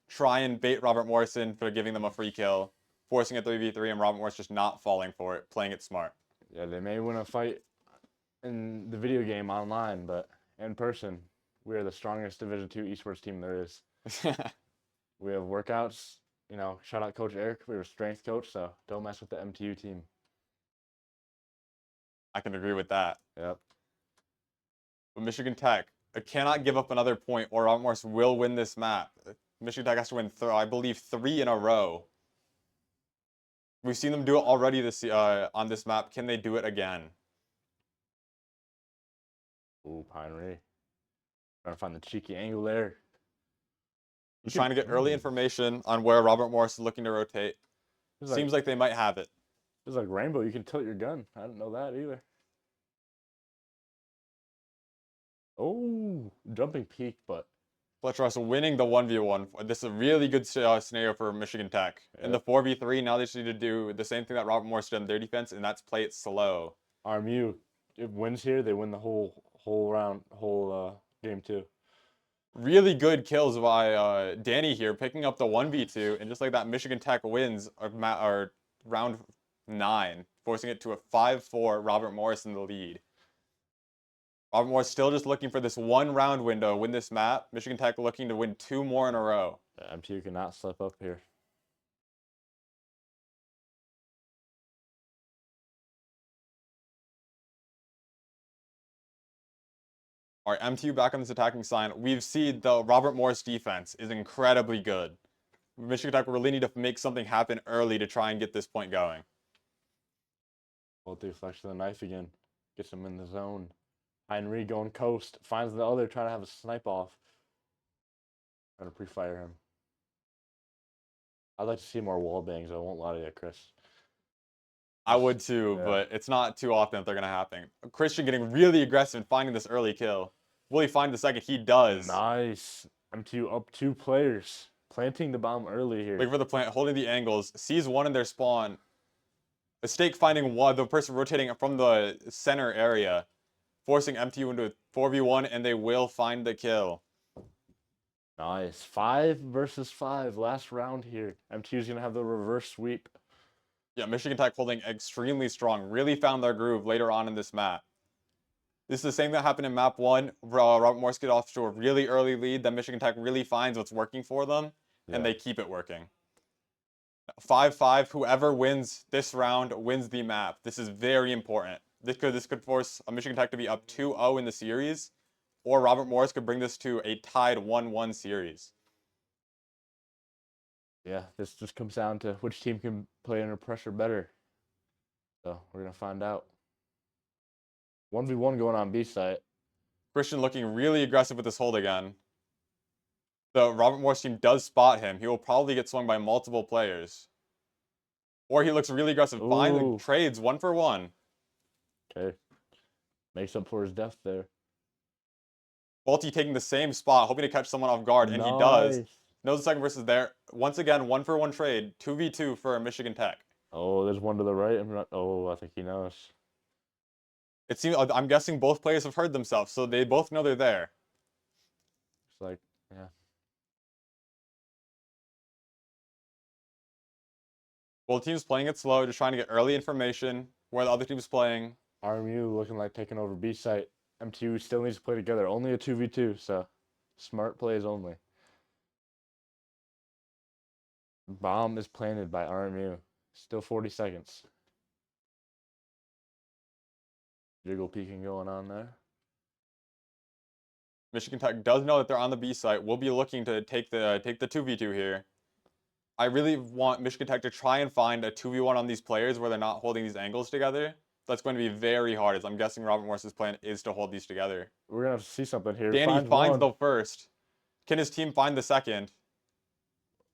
try and bait Robert Morris in for giving them a free kill, forcing a 3v3, and Robert Morris just not falling for it, playing it smart. Yeah, they may win a fight in the video game online, but in person, we are the strongest Division II esports team there is. We have workouts. You know, shout out Coach Eric. We were a strength coach, so don't mess with the MTU team. I can agree with that. Yep. But Michigan Tech cannot give up another point or Robert Morris will win this map. Michigan Tech has to win, I believe, 3 in a row. We've seen them do it already on this map. Can they do it again? Ooh, Pinery. Trying to find the cheeky angle there. He's trying to get early information on where Robert Morris is looking to rotate. Seems like they might have it. It's like Rainbow. You can tilt your gun. I didn't know that either. Oh, jumping peak, but Fletcher Russell winning the 1v1. This is a really good scenario for Michigan Tech. In the 4v3, now they just need to do the same thing that Robert Morris did in their defense, and that's play it slow. RMU, if wins here, they win the whole game too. Really good kills by Danny here, picking up the 1v2, and just like that, Michigan Tech wins our round 9, forcing it to a 5-4, Robert Morris in the lead. Robert Morris still just looking for this 1 round window, win this map. Michigan Tech looking to win 2 more in a row. MTU cannot slip up here. All right, MTU back on this attacking sign. We've seen the Robert Morris defense is incredibly good. Michigan Tech really need to make something happen early to try and get this point going. Both the flex of the knife again. Gets him in the zone. Heinrich going coast. Finds the other, trying to have a snipe off. Trying to pre-fire him. I'd like to see more wall bangs. I won't lie to you, Chris. I would too, Yeah. but it's not too often that they're going to happen. Christian getting really aggressive and finding this early kill. Will he find the second? He does. Nice. MTU up 2 players. Planting the bomb early here. Looking for the plant, holding the angles. Sees one in their spawn. Mistake finding one, the person rotating from the center area. Forcing MTU into a 4v1, and they will find the kill. Nice. 5 versus 5. Last round here. MTU's going to have the reverse sweep. Yeah, Michigan Tech holding extremely strong. Really found their groove later on in this map. This is the same that happened in map 1. Robert Morris get off to a really early lead. Then Michigan Tech really finds what's working for them, and they keep it working. 5-5. Whoever wins this round wins the map. This is very important. This could force Michigan Tech to be up 2-0 in the series, or Robert Morris could bring this to a tied 1-1 series. Yeah, this just comes down to which team can play under pressure better. So we're going to find out. 1v1 going on B site. Christian looking really aggressive with this hold again. The Robert Morris team does spot him. He will probably get swung by multiple players. Or he looks really aggressive. Finally trades 1-for-1. Okay. Makes up for his death there. Balti taking the same spot, hoping to catch someone off guard, and he does. Knows the second versus there. Once again, 1-for-1 trade. 2v2 for Michigan Tech. Oh, there's one to the right. Oh, I think he knows. It seems I'm guessing both players have heard themselves, so they both know they're there. It's like, yeah. Both teams playing it slow, just trying to get early information where the other team's playing. RMU looking like taking over B site. MTU still needs to play together. Only a 2v2, so smart plays only. Bomb is planted by RMU. Still 40 seconds. Jiggle peeking going on there. Michigan Tech does know that they're on the B site. We'll be looking to take the 2v2 here. I really want Michigan Tech to try and find a 2v1 on these players where they're not holding these angles together. That's going to be very hard, as I'm guessing Robert Morris's plan is to hold these together. We're going to have to see something here. Danny finds the first. Can his team find the second?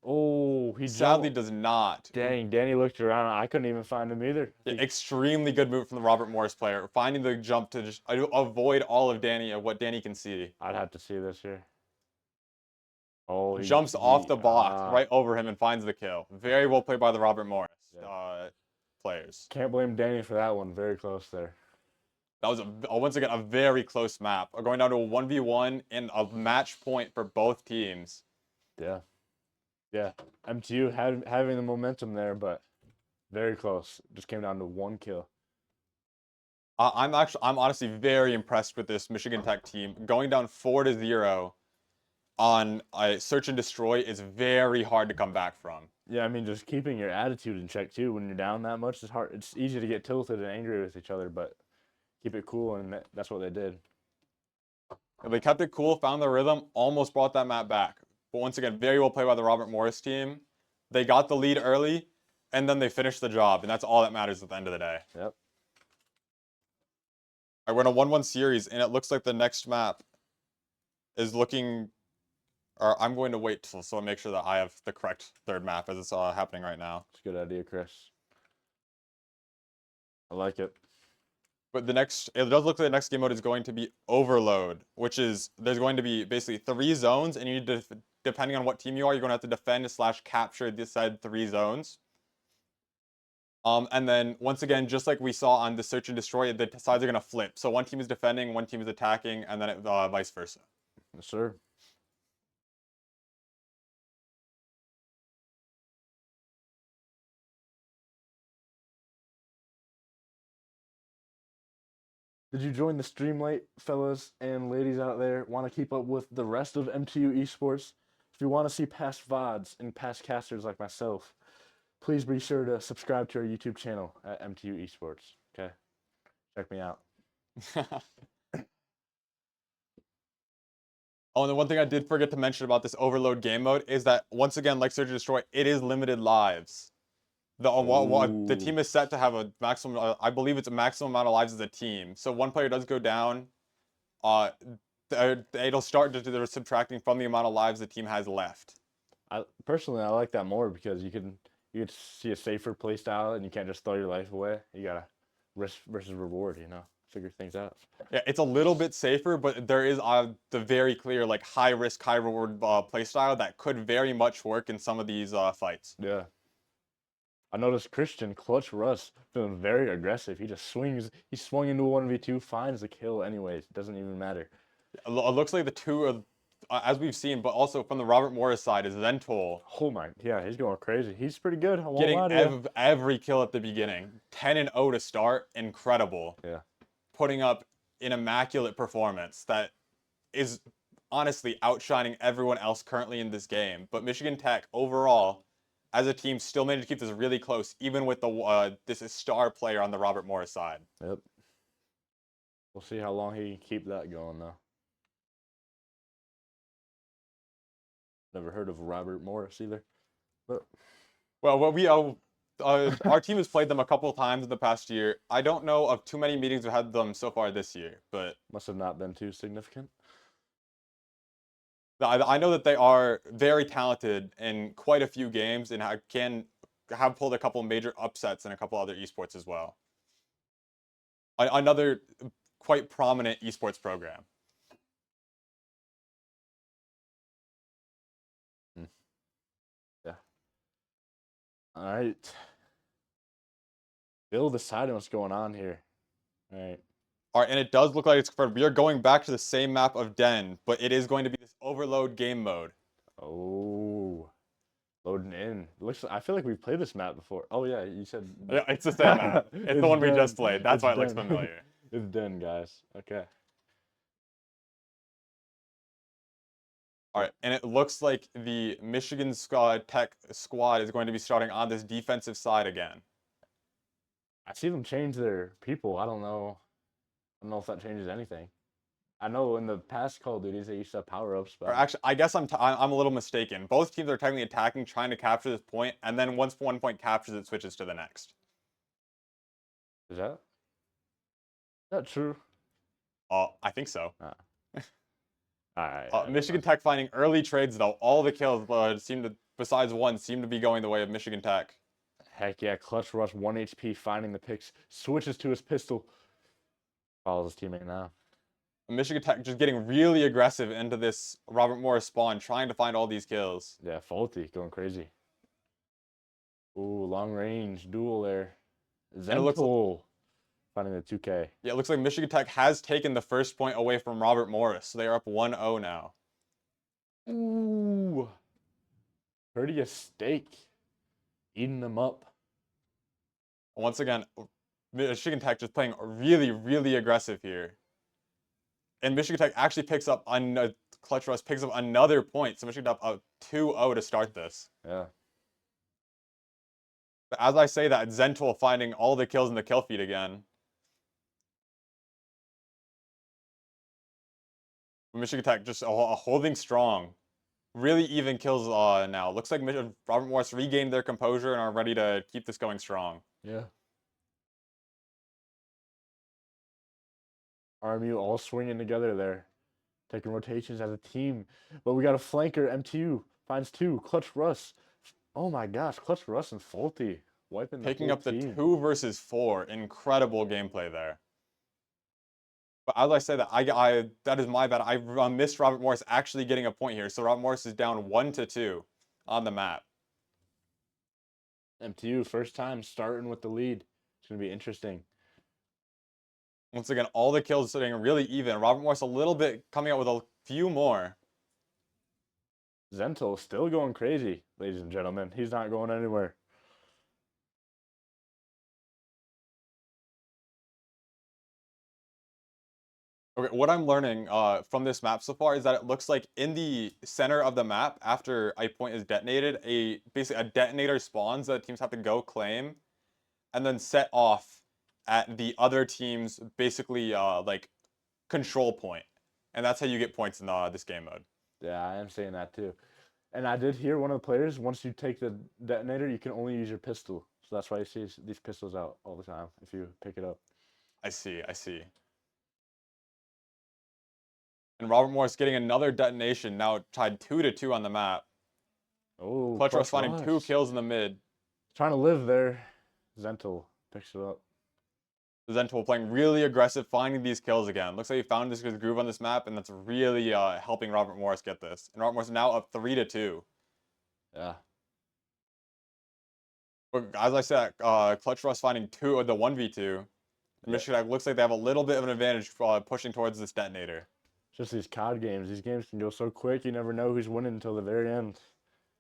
Oh, he sadly does not. Dang, Danny looked around. I couldn't even find him either. Extremely good move from the Robert Morris player, finding the jump to just avoid all of Danny and what Danny can see. I'd have to see this here. Oh, he jumps off the box right over him and finds the kill. Very well played by the Robert Morris players. Can't blame Danny for that one. Very close there. That was once again a very close map. Going down to a 1v1 and a match point for both teams. Yeah. Yeah. MTU having the momentum there, but very close. Just came down to 1 kill. I'm honestly very impressed with this Michigan Tech team. Going down 4-0 on a search and destroy is very hard to come back from. Yeah, I mean, just keeping your attitude in check too. When you're down that much, it's hard. It's easy to get tilted and angry with each other, but keep it cool, and that's what they did. They kept it cool, found their rhythm, almost brought that map back. But once again, very well played by the Robert Morris team. They got the lead early, and then they finished the job, and that's all that matters at the end of the day. Yep. I win a 1-1 series, and it looks like the next map is looking... Or I'm going to wait so I make sure that I have the correct third map as it's happening right now. It's a good idea, Chris. I like it. But it does look like the next game mode is going to be Overload, which is, there's going to be basically 3 zones, and you need to, depending on what team you are, you're going to have to defend/capture the said 3 zones. And then, once again, just like we saw on the Search and Destroy, the sides are going to flip. So one team is defending, one team is attacking, and then vice versa. Yes, sir. Did you join the stream late, fellas and ladies out there? Want to keep up with the rest of MTU esports? If you want to see past VODs and past casters like myself, please be sure to subscribe to our YouTube channel at MTU esports. Okay, check me out. Oh, and the one thing I did forget to mention about this overload game mode is that once again, like Search and Destroy, it is limited lives. The Oh, team is set to have a maximum. I believe it's a maximum amount of lives as a team. So one player does go down, uh, it'll start to subtracting from the amount of lives the team has left. I like that more because you could see a safer play style and you can't just throw your life away. You gotta risk versus reward. Figure things out. Yeah, it's a little bit safer, but there is the very clear like high risk, high reward play style that could very much work in some of these fights. Yeah. I noticed Christian Clutch Russ feeling very aggressive. He just swings. He swung into a 1v2, finds the kill anyways. It doesn't even matter. It looks like the two of, as we've seen, but also from the Robert Morris side is Zentol Oh my, yeah, he's going crazy. He's pretty good. I won't getting lie to you. every kill at the beginning. 10-0 to start, incredible. Yeah. Putting up an immaculate performance that is honestly outshining everyone else currently in this game. But Michigan Tech overall, as a team, still managed to keep this really close, even with the this star player on the Robert Morris side. Yep. We'll see how long he can keep that going though. Never heard of Robert Morris either. But Well, what we our team has played them a couple of times in the past year. I don't know of too many meetings we've had them so far this year, but must have not been too significant. I know that they are very talented in quite a few games and can have pulled a couple major upsets in a couple other esports as well. Another quite prominent esports program. Hmm. Yeah. All right. Bill deciding what's going on here. All right. All right, and it does look like it's confirmed. We are going back to the same map of Den, but it is going to be this overload game mode. Oh, loading in. Looks. I feel like we've played this map before. Oh yeah, you said. Yeah, it's the same map. It's the one we just played. That's It's why it looks done. familiar. It's done, guys. Okay. All right, and it looks like the Michigan Tech squad is going to be starting on this defensive side again. I see them change their people. I don't know. I don't know if that changes anything. I know in the past Call of Duties they used to have power ups, Or but actually, I guess I'm a little mistaken. Both teams are technically attacking, trying to capture this point, and then once one point captures, it switches to the next. is that true? I think so. Ah. All right. I don't Michigan know. Tech finding early trades though. All the kills seem to, besides one, seem to be going the way of Michigan Tech. Heck yeah, Clutch Rush 1 HP finding the picks, switches to his pistol, follows his teammate now. Michigan Tech just getting really aggressive into this Robert Morris spawn, trying to find all these kills. Yeah, Faulty going crazy. Ooh, long range duel there. And it looks like, Zentul finding the 2K. yeah, it looks like Michigan Tech has taken the first point away from Robert Morris, so they are up 1-0 now. Ooh, pretty a steak. Eating them up. Once again, Michigan Tech just playing really, really aggressive here. And Michigan Tech actually picks up on Clutch Rush picks up another point, so Michigan Tech up 2-0 to start this. Yeah. But as I say that, Zentul finding all the kills in the kill feed again. Michigan Tech just holding strong. Really even kills now. Looks like Robert Morris regained their composure and are ready to keep this going strong. Yeah. RMU all swinging together there. Taking rotations as a team. But we got a flanker, MTU. Finds two. Clutch Russ. Oh my gosh, Clutch Russ and Faulty. Wiping the Picking whole up the team. 2 versus 4. Incredible gameplay there. But as I say that, that is my bad. I missed Robert Morris actually getting a point here. So Robert Morris is down 1-2 on the map. MTU, first time starting with the lead. It's going to be interesting. Once again, all the kills sitting really even. Robert Morris a little bit coming out with a few more. Zentul still going crazy, ladies and gentlemen. He's not going anywhere. Okay, what I'm learning from this map so far is that it looks like in the center of the map, after a point is detonated, basically a detonator spawns that teams have to go claim, and then set off at the other team's basically like control point. and that's how you get points in this game mode. Yeah, I am saying that too. And I did hear one of the players, once you take the detonator, you can only use your pistol. So that's why you see these pistols out all the time if you pick it up. I see. And Robert Morris getting another detonation, now tied 2-2 on the map. Oh, Clutch Rush Clutch finding 2 Rush. kills in the mid. Trying to live there. Zentel picks it up. Zentul playing really aggressive, finding these kills again. Looks like he found this groove on this map, and that's really helping Robert Morris get this. And Robert Morris now up 3-2. Yeah. But as I said, Clutch Rush finding the 1v2. And Michigan looks like they have a little bit of an advantage pushing towards this detonator. Just these COD games. These games can go so quick, you never know who's winning until the very end.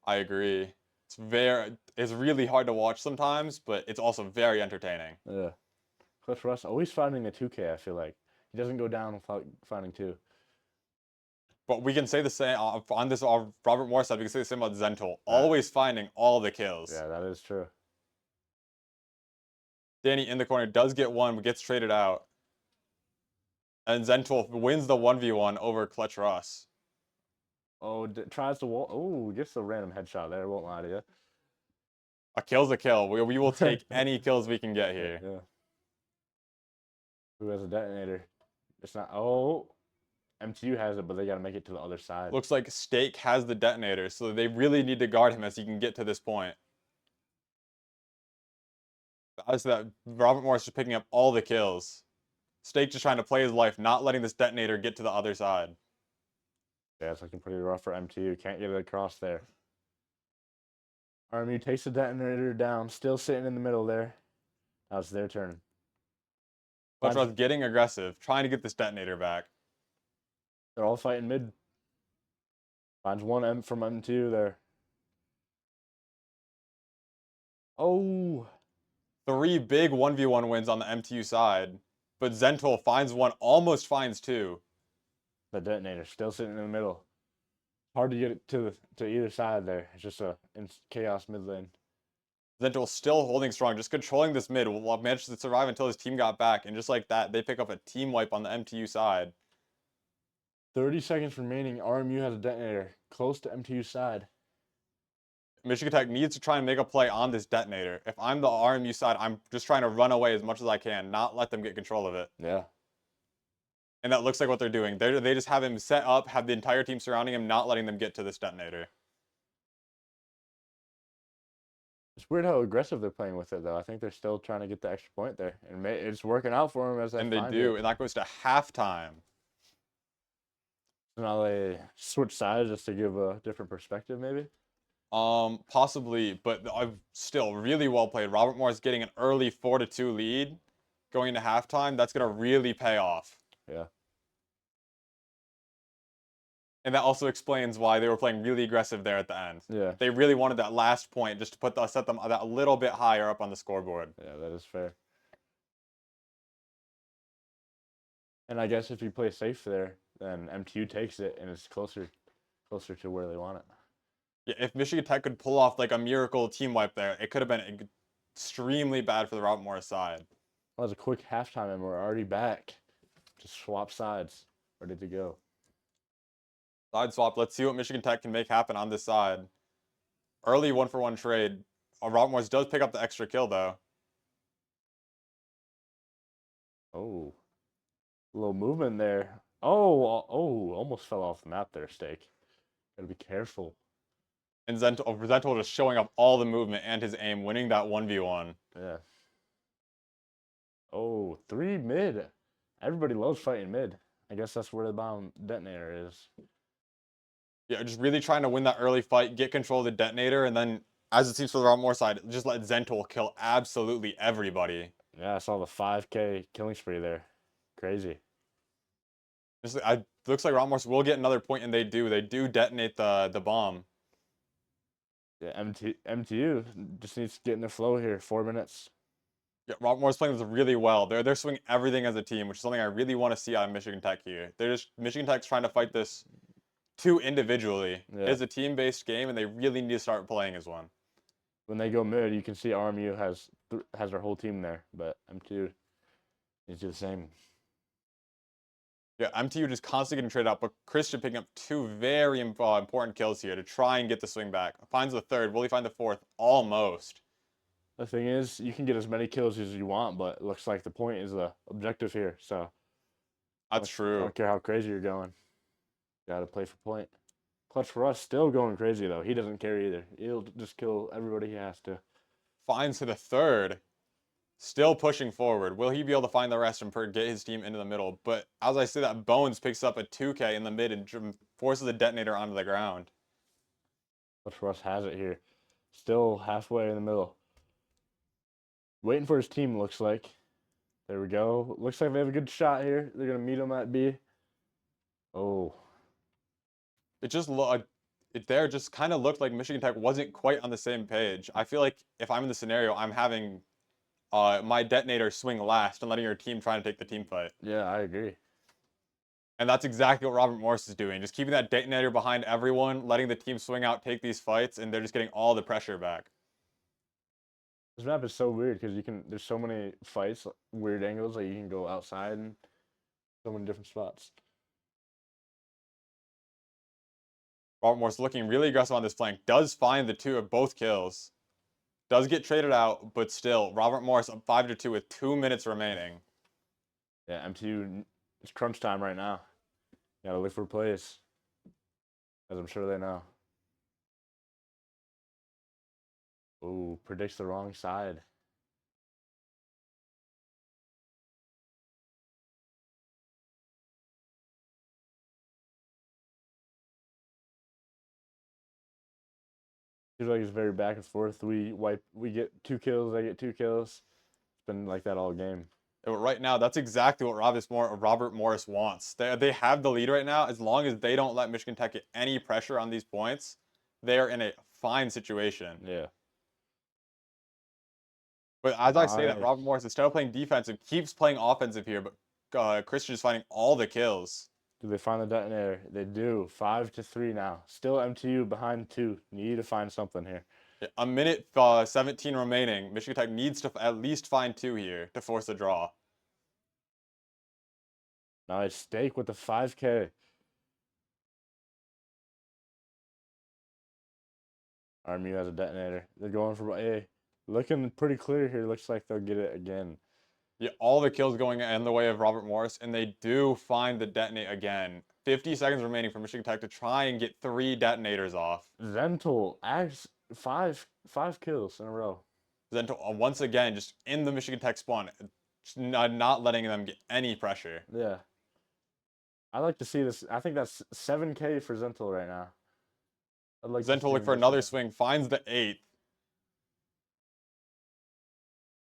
I agree. It's really hard to watch sometimes, but it's also very entertaining. Yeah. Clutch Rush always finding a 2K, I feel like. He doesn't go down without finding 2. But we can say the same on this Robert Morris side. We can say the same about Zentul. Always finding all the kills. Yeah, that is true. Danny in the corner does get one, but gets traded out. And Zentul wins the 1v1 over Clutch Russ. Oh, tries to wall. Oh, gets a random headshot there. Won't lie to you. A kill's a kill. We will take any kills we can get here. Yeah. Who has a detonator? It's not. Oh, MTU has it, but they got to make it to the other side. Looks like Steak has the detonator, so they really need to guard him as he can get to this point. As that, Robert Morris just picking up all the kills. Steak just trying to play his life, not letting this detonator get to the other side. Yeah, it's looking pretty rough for MTU. Can't get it across there. RMU takes the detonator down, still sitting in the middle there. Now it's their turn. Clutch Russ getting aggressive, trying to get this detonator back. They're all fighting mid. Finds one M from M2 there. Oh. 3 big 1v1 wins on the MTU side, but Zentul finds one, almost finds 2. The detonator still sitting in the middle. Hard to get it to either side there. It's just a chaos mid lane. Zentul still holding strong, just controlling this mid. Will manage to survive until his team got back, and just like that, they pick up a team wipe on the MTU side. 30 seconds remaining. RMU has a detonator close to MTU's side. Michigan Tech needs to try and make a play on this detonator. If I'm the RMU side, I'm just trying to run away as much as I can, not let them get control of it. Yeah. And that looks like what they're doing. They just have him set up, have the entire team surrounding him, not letting them get to this detonator. It's weird how aggressive they're playing with it, though. I think they're still trying to get the extra point there, and it's working out for them as they And they find do, it. and that goes to halftime. So now they switch sides just to give a different perspective, maybe. Possibly, but still really well played. Robert Morris getting an early 4-2 lead, going into halftime. That's gonna really pay off. Yeah. And that also explains why they were playing really aggressive there at the end. Yeah. They really wanted that last point just to set them that a little bit higher up on the scoreboard. Yeah, that is fair. And I guess if you play safe there, then MTU takes it and it's closer to where they want it. Yeah, if Michigan Tech could pull off like a miracle team wipe there, it could have been extremely bad for the Robert Morris side. Well, that was a quick halftime and we're already back. Just swap sides. Ready to go. Side swap. Let's see what Michigan Tech can make happen on this side. Early 1-for-1 trade. Robert Morris does pick up the extra kill though. Oh. A little movement there. Oh, almost fell off the map there, Steak. Gotta be careful. And Zentul just showing up all the movement and his aim, winning that 1v1. Yeah. Oh, 3 mid. Everybody loves fighting mid. I guess that's where the bomb detonator is. Yeah, just really trying to win that early fight, get control of the detonator, and then, as it seems for the Robert Morris side, just let Zentul kill absolutely everybody. Yeah, I saw the 5K killing spree there. Crazy. Looks like Robert Morris will get another point, and they do. They do detonate the bomb. Yeah, MTU just needs to get in the flow here. 4 minutes. Yeah, Robert Morris playing this really well. They're swinging everything as a team, which is something I really want to see out of Michigan Tech here. Michigan Tech's trying to fight this too individually. Yeah. It is a team-based game, and they really need to start playing as one. When they go mid, you can see RMU has their whole team there, but M2 needs to do the same. Yeah, MTU just constantly getting traded out, but Christian picking up two very important kills here to try and get the swing back. Finds the third. Will he find the fourth? Almost. The thing is, you can get as many kills as you want, but it looks like the point is the objective here. So That's I true. don't care how crazy you're going. Got to play for point. Clutch Russ still going crazy though. He doesn't care either. He'll just kill everybody he has to. Finds to the third. Still pushing forward. Will he be able to find the rest and get his team into the middle? But as I say that, Bones picks up a 2K in the mid and forces the detonator onto the ground. Clutch Russ has it here. Still halfway in the middle. Waiting for his team, looks like. There we go. Looks like they have a good shot here. They're going to meet him at B. Oh. It just it there just kind of looked like Michigan Tech wasn't quite on the same page. I feel like if I'm in the scenario, I'm having my detonator swing last and letting your team try to take the team fight. Yeah, I agree. And that's exactly what Robert Morris is doing. Just keeping that detonator behind everyone, letting the team swing out, take these fights, and they're just getting all the pressure back. This map is so weird because there's so many fights, weird angles, like you can go outside and so many different spots. Robert Morris looking really aggressive on this flank. Does find the two of both kills. Does get traded out, but still, Robert Morris up 5-2 with 2 minutes remaining. Yeah, MTU, it's crunch time right now. Gotta look for plays, as I'm sure they know. Oh, predicts the wrong side. Seems like it's very back and forth. We get 2 kills, they get 2 kills. It's been like that all game. Right now, that's exactly what Robert Morris wants. They have the lead right now. As long as they don't let Michigan Tech get any pressure on these points, they are in a fine situation. Yeah. But as I say that, Nice. Robert Morris, instead of playing defensive, keeps playing offensive here, but Christian is finding all the kills. Do they find the detonator? They do. 5-3 now. Still MTU behind 2. Need to find something here. A minute 17 remaining. Michigan Tech needs to at least find 2 here to force a draw. Nice. Steak with the 5K. RMU has a detonator. They're going for A. Looking pretty clear here. Looks like they'll get it again. Yeah, all the kills going in the way of Robert Morris, and they do find the detonate again. 50 seconds remaining for Michigan Tech to try and get 3 detonators off. Zentel acts five kills in a row. Then once again, just in the Michigan Tech spawn, not letting them get any pressure. Yeah. I like to see this. I think that's 7K for Zentel right now. I'd like to see Zentel look him for get another some- swing, finds the 8th.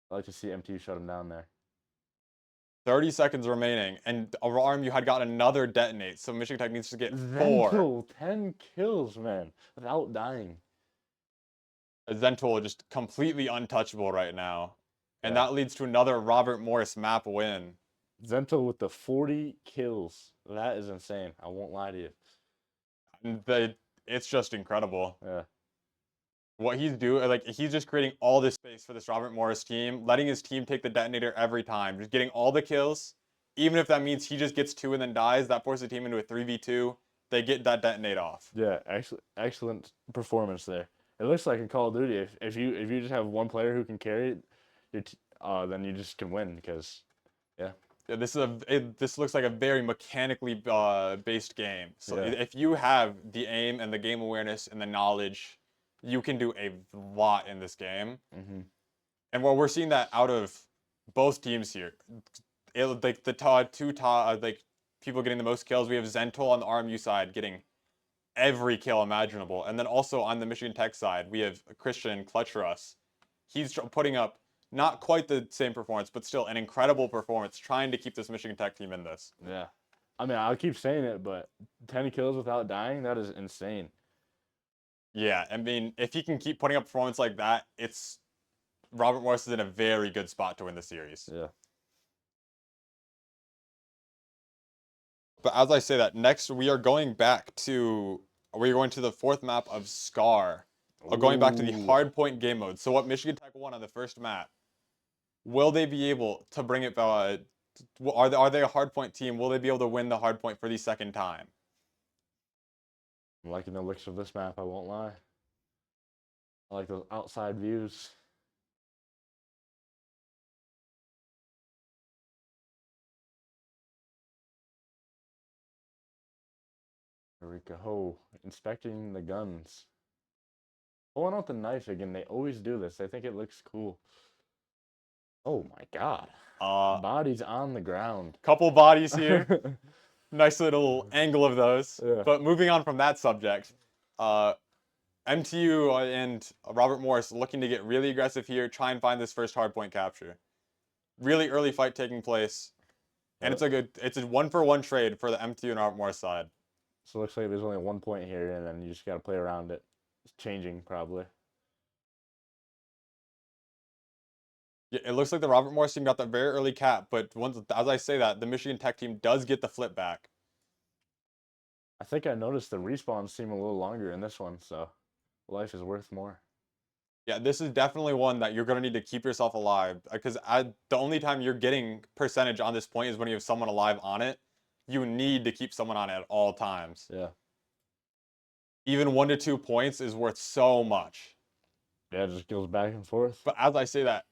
I'd like to see MTU shut him down there. 30 seconds remaining, and RMU had got another detonate, so Michigan Tech needs to get 4. Zentel, 10 kills, man, without dying. Zentul just completely untouchable right now. And Yeah. that leads to another Robert Morris map win. Zentel with the 40 kills. That is insane. I won't lie to you. And it's just incredible. Yeah. What he's doing, like, he's just creating all this space for this Robert Morris team, letting his team take the detonator every time, just getting all the kills. Even if that means he just gets 2 and then dies, that forces the team into a 3v2. They get that detonate off. Yeah, excellent performance there. It looks like in Call of Duty, if you just have one player who can carry it, then you just can win because, yeah. Yeah, this looks like a very mechanically based game. So Yeah. if you have the aim and the game awareness and the knowledge, you can do a lot in this game. Mm-hmm. And while we're seeing that out of both teams here, like the two like people getting the most kills, we have Zentol on the RMU side getting every kill imaginable, and then also on the Michigan Tech side, we have Christian Clutch Russ. He's putting up not quite the same performance, but still an incredible performance, trying to keep this Michigan Tech team in this. Yeah. I mean, I'll keep saying it, but 10 kills without dying, that is insane. Yeah, I mean, if he can keep putting up performance like that, it's Robert Morris is in a very good spot to win the series. Yeah. But as I say that, next we are going to the 4th map of Scar. Going back to the hard point game mode. So what Michigan Tech won on the first map, will they be able to bring it Are they a hardpoint team? Will they be able to win the hardpoint for the second time? I'm liking the looks of this map, I won't lie. I like those outside views. There we go. Inspecting the guns. Pulling out the knife again. They always do this. They think it looks cool. Oh my god. Bodies on the ground. Couple bodies here. Nice little angle of those. Yeah. But moving on from that subject, MTU and Robert Morris looking to get really aggressive here, try and find this first hardpoint capture. Really early fight taking place, and it's a 1-for-1 trade for the MTU and Robert Morris side. So it looks like there's only 1 point here, and then you just got to play around it. It's changing, probably. Yeah, it looks like the Robert Morris team got that very early cap, but once, as I say that, the Michigan Tech team does get the flip back. I think I noticed the respawns seem a little longer in this one, so life is worth more. Yeah, this is definitely one that you're going to need to keep yourself alive, because the only time you're getting percentage on this point is when you have someone alive on it. You need to keep someone on it at all times. Yeah. Even 1 to 2 points is worth so much. Yeah, it just goes back and forth. But as I say that,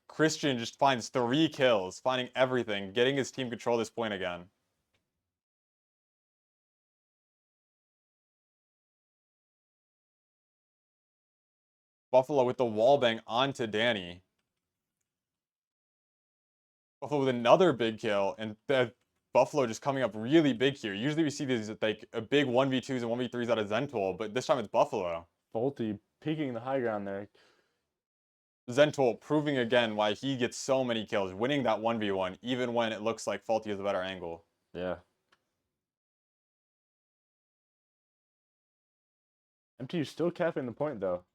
Christian just finds 3 kills, finding everything, getting his team control this point again. Buffalo with the wall bang onto Danny. Buffalo with another big kill, and Buffalo just coming up really big here. Usually we see these like a big 1v2s and 1v3s out of Zentol, but this time it's Buffalo. Faulty peeking the high ground there. Zentol proving again why he gets so many kills, winning that 1v1, even when it looks like Faulty has a better angle. Yeah. MTU still capping the point, though.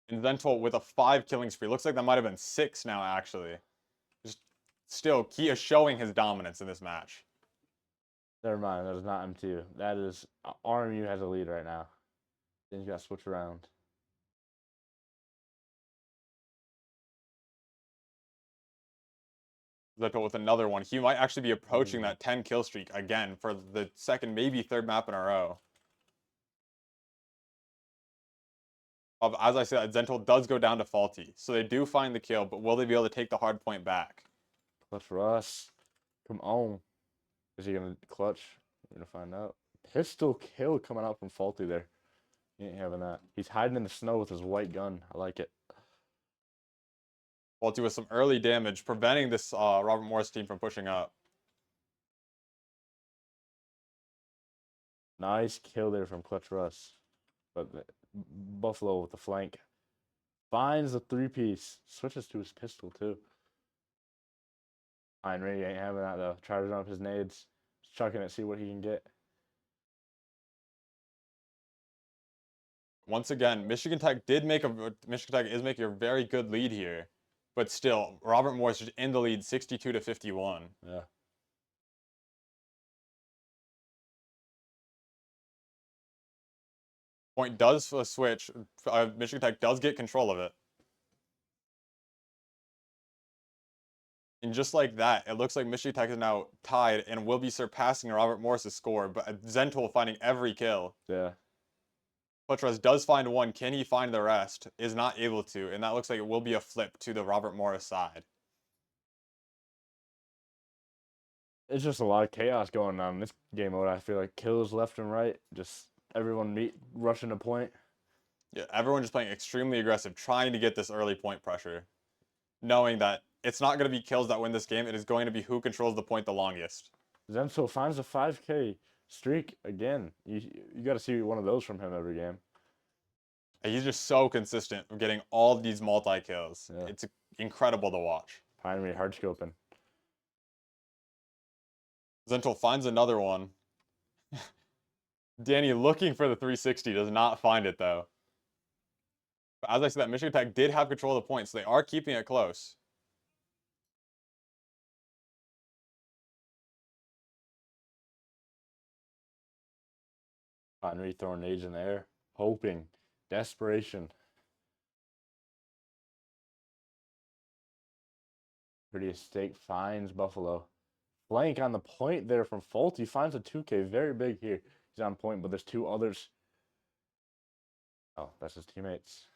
And Zentol with a 5 killing spree. Looks like that might have been 6 now, actually. Just still, he is showing his dominance in this match. Never mind, that is not MTU. That is RMU has a lead right now. Then you got to switch around. Zentol with another one. He might actually be approaching that 10 kill streak again for the second, maybe third map in a row. As I said, Zentol does go down to Faulty. So they do find the kill, but will they be able to take the hard point back? Clutch Russ. Come on. Is he going to clutch? We're going to find out. Pistol kill coming out from Faulty there. He ain't having that. He's hiding in the snow with his white gun. I like it. Faulty with some early damage, preventing this Robert Morris team from pushing up. Nice kill there from Clutch Russ. But Buffalo with the flank. Finds the 3-piece. Switches to his pistol, too. Henry ain't having that, though. Charging up his nades. Chucking it, see what he can get. Once again, Michigan Tech is making a very good lead here. But still, Robert Morris is in the lead 62 to 51. Yeah. Point does switch. Michigan Tech does get control of it. And just like that, it looks like Michigan Tech is now tied and will be surpassing Robert Morris' score, but Zentol finding every kill. Yeah. Clutch does find one. Can he find the rest? Is not able to, and that looks like it will be a flip to the Robert Morris side. It's just a lot of chaos going on in this game mode. I feel like kills left and right. Just everyone rushing a point. Yeah, everyone just playing extremely aggressive, trying to get this early point pressure, knowing that it's not going to be kills that win this game. It is going to be who controls the point the longest. Zemso finds a 5K streak again. You got to see one of those from him every game. And he's just so consistent with getting all these multi-kills. Yeah. It's incredible to watch. Finally, hard scoping. Zentol finds another one. Danny looking for the 360, does not find it though. But as I said, that Michigan Tech did have control of the points. So they are keeping it close. Finally throwing nades in the air. Hoping. Desperation. Pretty Estate finds Buffalo. Flank on the point there from Faulty. Finds a 2K. Very big here. He's on point, but there's two others. Oh, that's his teammates.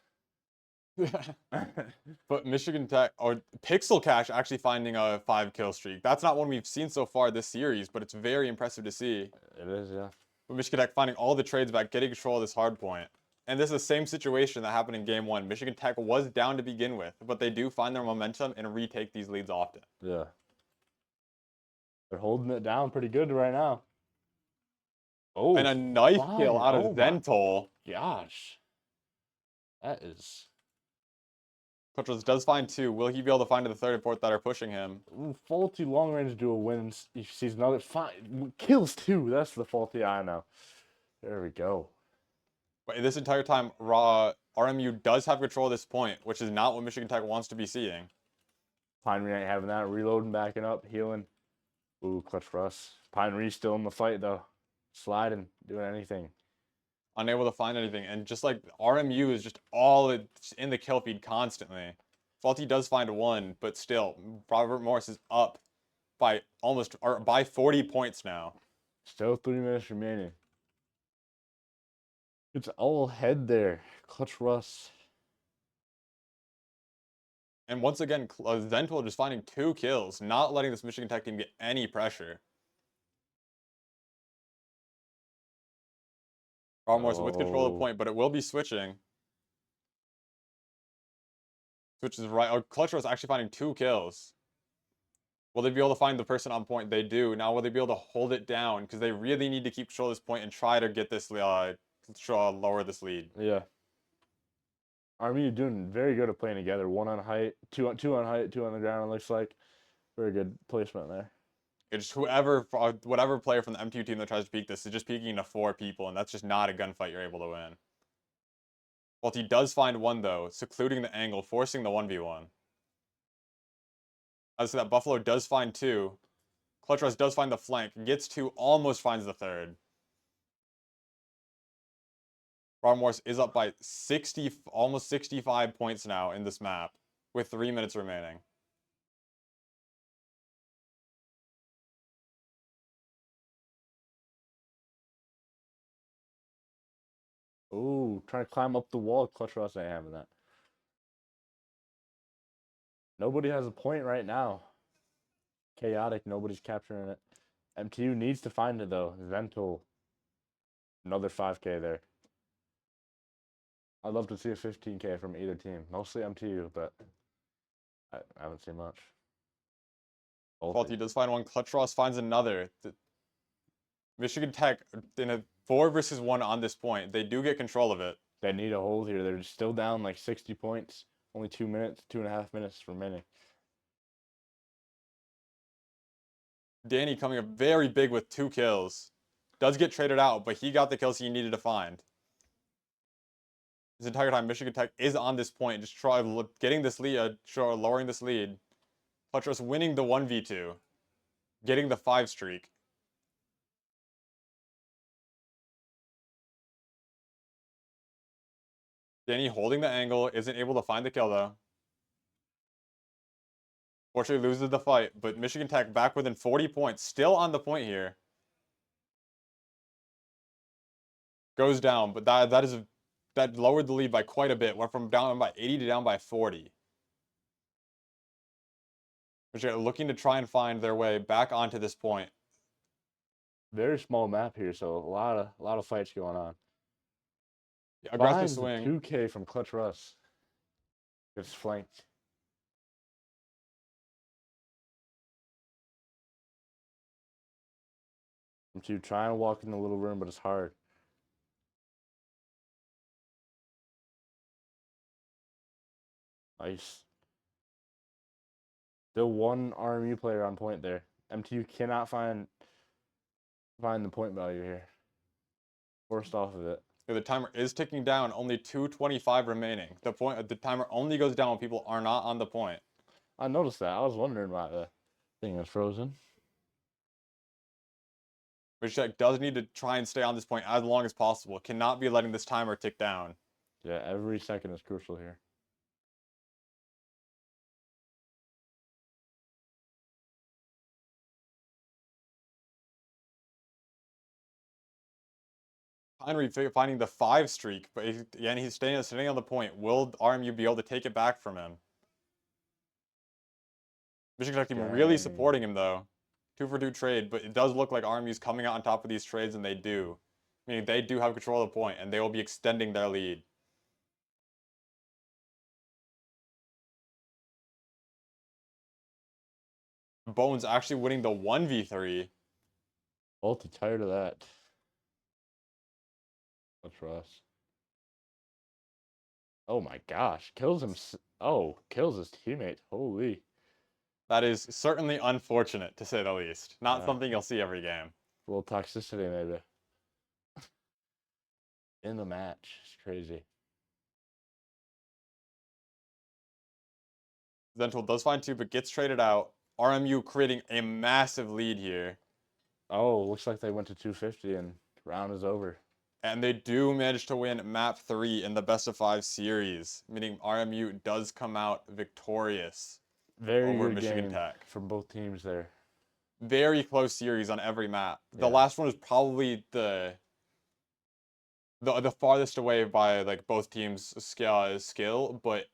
But Michigan Tech or Pixel Cash actually finding a 5-kill streak. That's not one we've seen so far this series, but it's very impressive to see. It is, yeah. But Michigan Tech finding all the trades back, getting control of this hard point. And this is the same situation that happened in game one. Michigan Tech was down to begin with, but they do find their momentum and retake these leads often. Yeah. They're holding it down pretty good right now. Oh, And a knife kill fine. out of Oh my Zentol. gosh. That is. Kutros does find 2. Will he be able to find the 3rd and 4th that are pushing him? Faulty long range duel wins. He sees another. Fine. Kills 2. That's the Faulty I know. There we go. But this entire time, RMU does have control of this point, which is not what Michigan Tech wants to be seeing. Pine Re ain't having that. Reloading, backing up, healing. Ooh, clutch for us. Pine Re still in the fight, though. Sliding, doing anything. Unable to find anything. And just like RMU is just all in the kill feed constantly. Faulty does find 1, but still, Robert Morris is up by by 40 points now. Still 3 minutes remaining. It's all head there. Clutch Russ. And once again, Zentol just finding 2 kills, not letting this Michigan Tech team get any pressure. Robert Morris with control of the point, but it will be switching. Switches right. Oh, Clutch Russ actually finding 2 kills. Will they be able to find the person on point? They do. Now, will they be able to hold it down? Because they really need to keep control of this point and try to get this, lower this lead. Yeah. Army doing very good at playing together. 1 on height, 2 on height, 2 on the ground. It looks like very good placement there. It's whatever player from the MTU team that tries to peek this is just peeking into 4 people, and that's just not a gunfight you're able to win. Well, he does find 1 though, secluding the angle, forcing the 1v1. As that Buffalo does find 2. Clutch Russ does find the flank, gets 2, almost finds the 3rd. Robert Morris is up by 60, almost 65 points now in this map, with 3 minutes remaining. Ooh, trying to climb up the wall. Clutch Russ ain't having that. Nobody has a point right now. Chaotic. Nobody's capturing it. MTU needs to find it, though. Zentol. Another 5K there. I'd love to see a 15K from either team. Mostly MTU, but I haven't seen much. Faulty does find 1. Clutch Ross finds another. Michigan Tech, in a 4 versus 1 on this point, they do get control of it. They need a hold here. They're still down like 60 points. Only 2 minutes, 2.5 minutes remaining. Danny coming up very big with 2 kills. Does get traded out, but he got the kills he needed to find. This entire time, Michigan Tech is on this point, just getting this lead, lowering this lead. Clutch Russ winning the 1v2, getting the 5 streak. Danny holding the angle, isn't able to find the kill though. Fortunately loses the fight, but Michigan Tech back within 40 points, still on the point here. Goes down, but that lowered the lead by quite a bit. Went from down by 80 to down by 40. Which are looking to try and find their way back onto this point. Very small map here, so a lot of fights going on. Yeah, aggressive swing. 2K from Clutch Russ. It's flanked. I'm trying to walk in the little room, but it's hard. Nice. Still 1 RMU player on point there. MTU cannot find the point value here. Forced off of it. Yeah, the timer is ticking down. Only 2:25 remaining. The timer only goes down when people are not on the point. I noticed that. I was wondering why the thing was frozen. Michigan Tech does need to try and stay on this point as long as possible. Cannot be letting this timer tick down. Yeah, every second is crucial here. Pinery finding the 5 streak, but again, he's sitting on the point. Will RMU be able to take it back from him? Michigan Tech team really Dang. supporting him though. 2-for-2 trade, but it does look like RMU's coming out on top of these trades, and they do. Meaning they do have control of the point, and they will be extending their lead. Bones actually winning the 1v3. Ulti tired of that. That's Russ. Oh my gosh. Kills him. Kills his teammate. Holy. That is certainly unfortunate, to say the least. Not Yeah. something you'll see every game. A little toxicity, maybe. In the match. It's crazy. Zentul does find 2, but gets traded out. RMU creating a massive lead here. Oh, looks like they went to 250 and round is over. And they do manage to win map 3 in the best of 5 series, meaning RMU does come out victorious Very over good Michigan game Tech. from both teams there. Very close series on every map. The Yeah. last one was probably the farthest away by like both teams' skill, but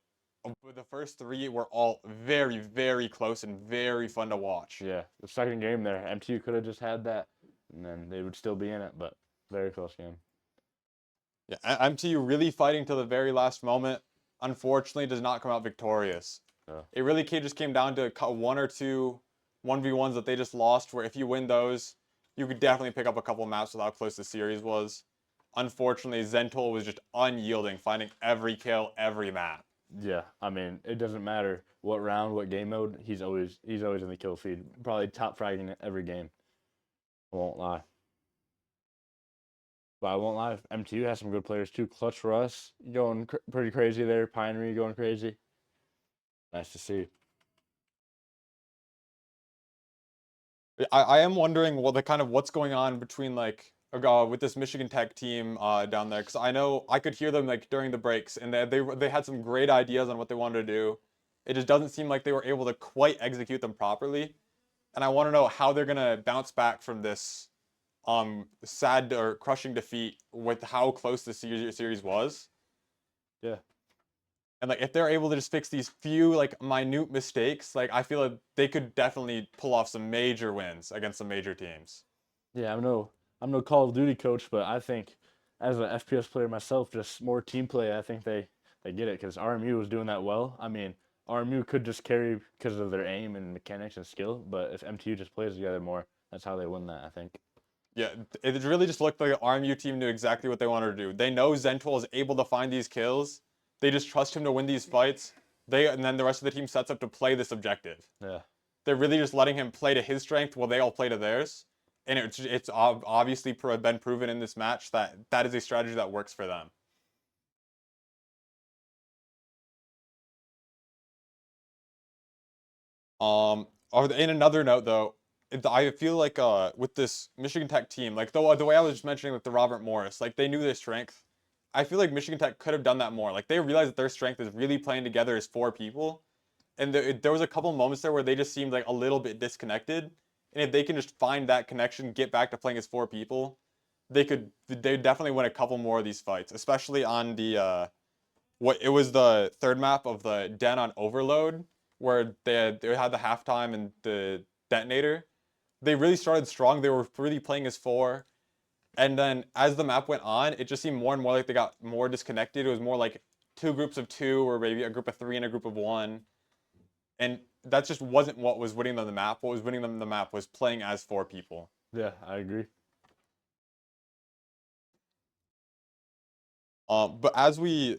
the first 3 were all very, very close and very fun to watch. Yeah, the second game there, MTU could have just had that, and then they would still be in it, but very close game. Yeah, MTU really fighting to the very last moment. Unfortunately, does not come out victorious. It really just came down to 1 or 2 1v1s that they just lost, where if you win those, you could definitely pick up a couple maps with how close the series was. Unfortunately, Zentol was just unyielding, finding every kill, every map. Yeah, I mean, it doesn't matter what round, what game mode, he's always in the kill feed. Probably top fragging it every game. I won't lie. But I won't lie, MTU has some good players too. Clutch Russ going pretty crazy there. Pinery going crazy. Nice to see. I am wondering what's going on between like with this Michigan Tech team down there, because I know I could hear them like during the breaks, and they had some great ideas on what they wanted to do. It just doesn't seem like they were able to quite execute them properly, and I want to know how they're gonna bounce back from this sad or crushing defeat with how close the series was. Yeah. And like if they're able to just fix these few like minute mistakes, like I feel like they could definitely pull off some major wins against some major teams. Yeah, I'm no Call of Duty coach, but I think as an FPS player myself, just more team play, I think they get it because RMU was doing that well. I mean, RMU could just carry because of their aim and mechanics and skill, but if MTU just plays together more, that's how they win that, I think. Yeah, it really just looked like the RMU team knew exactly what they wanted to do. They know Zentol is able to find these kills. They just trust him to win these fights. And then the rest of the team sets up to play this objective. Yeah. They're really just letting him play to his strength while they all play to theirs. And it's obviously been proven in this match that that is a strategy that works for them. In another note though, I feel like with this Michigan Tech team, like the way I was just mentioning with the Robert Morris, like they knew their strength. I feel like Michigan Tech could have done that more. Like they realized that their strength is really playing together as 4 people, and there was a couple moments there where they just seemed like a little bit disconnected. And if they can just find that connection, get back to playing as 4 people, they definitely win a couple more of these fights, especially on the what it was the third map of the Den on Overload, where they had the halftime and the detonator. They really started strong. They were really playing as 4. And then as the map went on, it just seemed more and more like they got more disconnected. It was more like 2 groups of 2, or maybe a group of 3 and a group of 1. And that just wasn't what was winning them the map. What was winning them the map was playing as 4 people. Yeah, I agree. But as we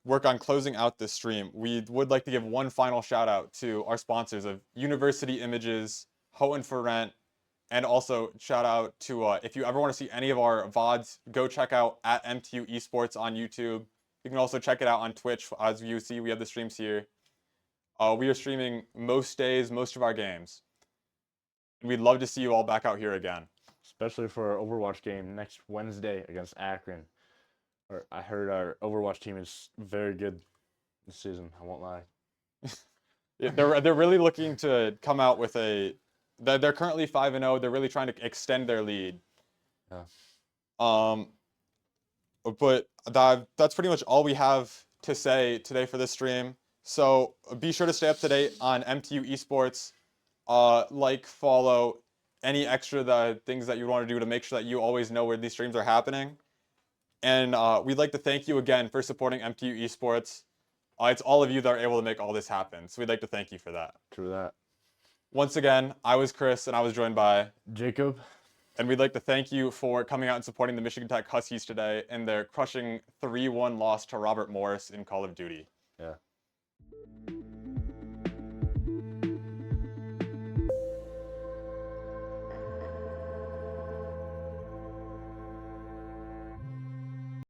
work on closing out this stream, we would like to give one final shout out to our sponsors of University Images, Houghton for Rent, and also shout out to if you ever want to see any of our VODs, go check out at MTU Esports on YouTube. You can also check it out on Twitch. As you see, we have the streams here. We are streaming most days, most of our games. We'd love to see you all back out here again. Especially for our Overwatch game next Wednesday against Akron. I heard our Overwatch team is very good this season. I won't lie. Yeah, they're really looking to come out with a. They're currently 5-0. They're really trying to extend their lead. Yeah. But that's pretty much all we have to say today for this stream. So be sure to stay up to date on MTU Esports. Like, follow, any extra things that you want to do to make sure that you always know where these streams are happening. And we'd like to thank you again for supporting MTU Esports. It's all of you that are able to make all this happen. So we'd like to thank you for that. True that. Once again, I was Chris, and I was joined by Jacob. And we'd like to thank you for coming out and supporting the Michigan Tech Huskies today in their crushing 3-1 loss to Robert Morris in Call of Duty. Yeah.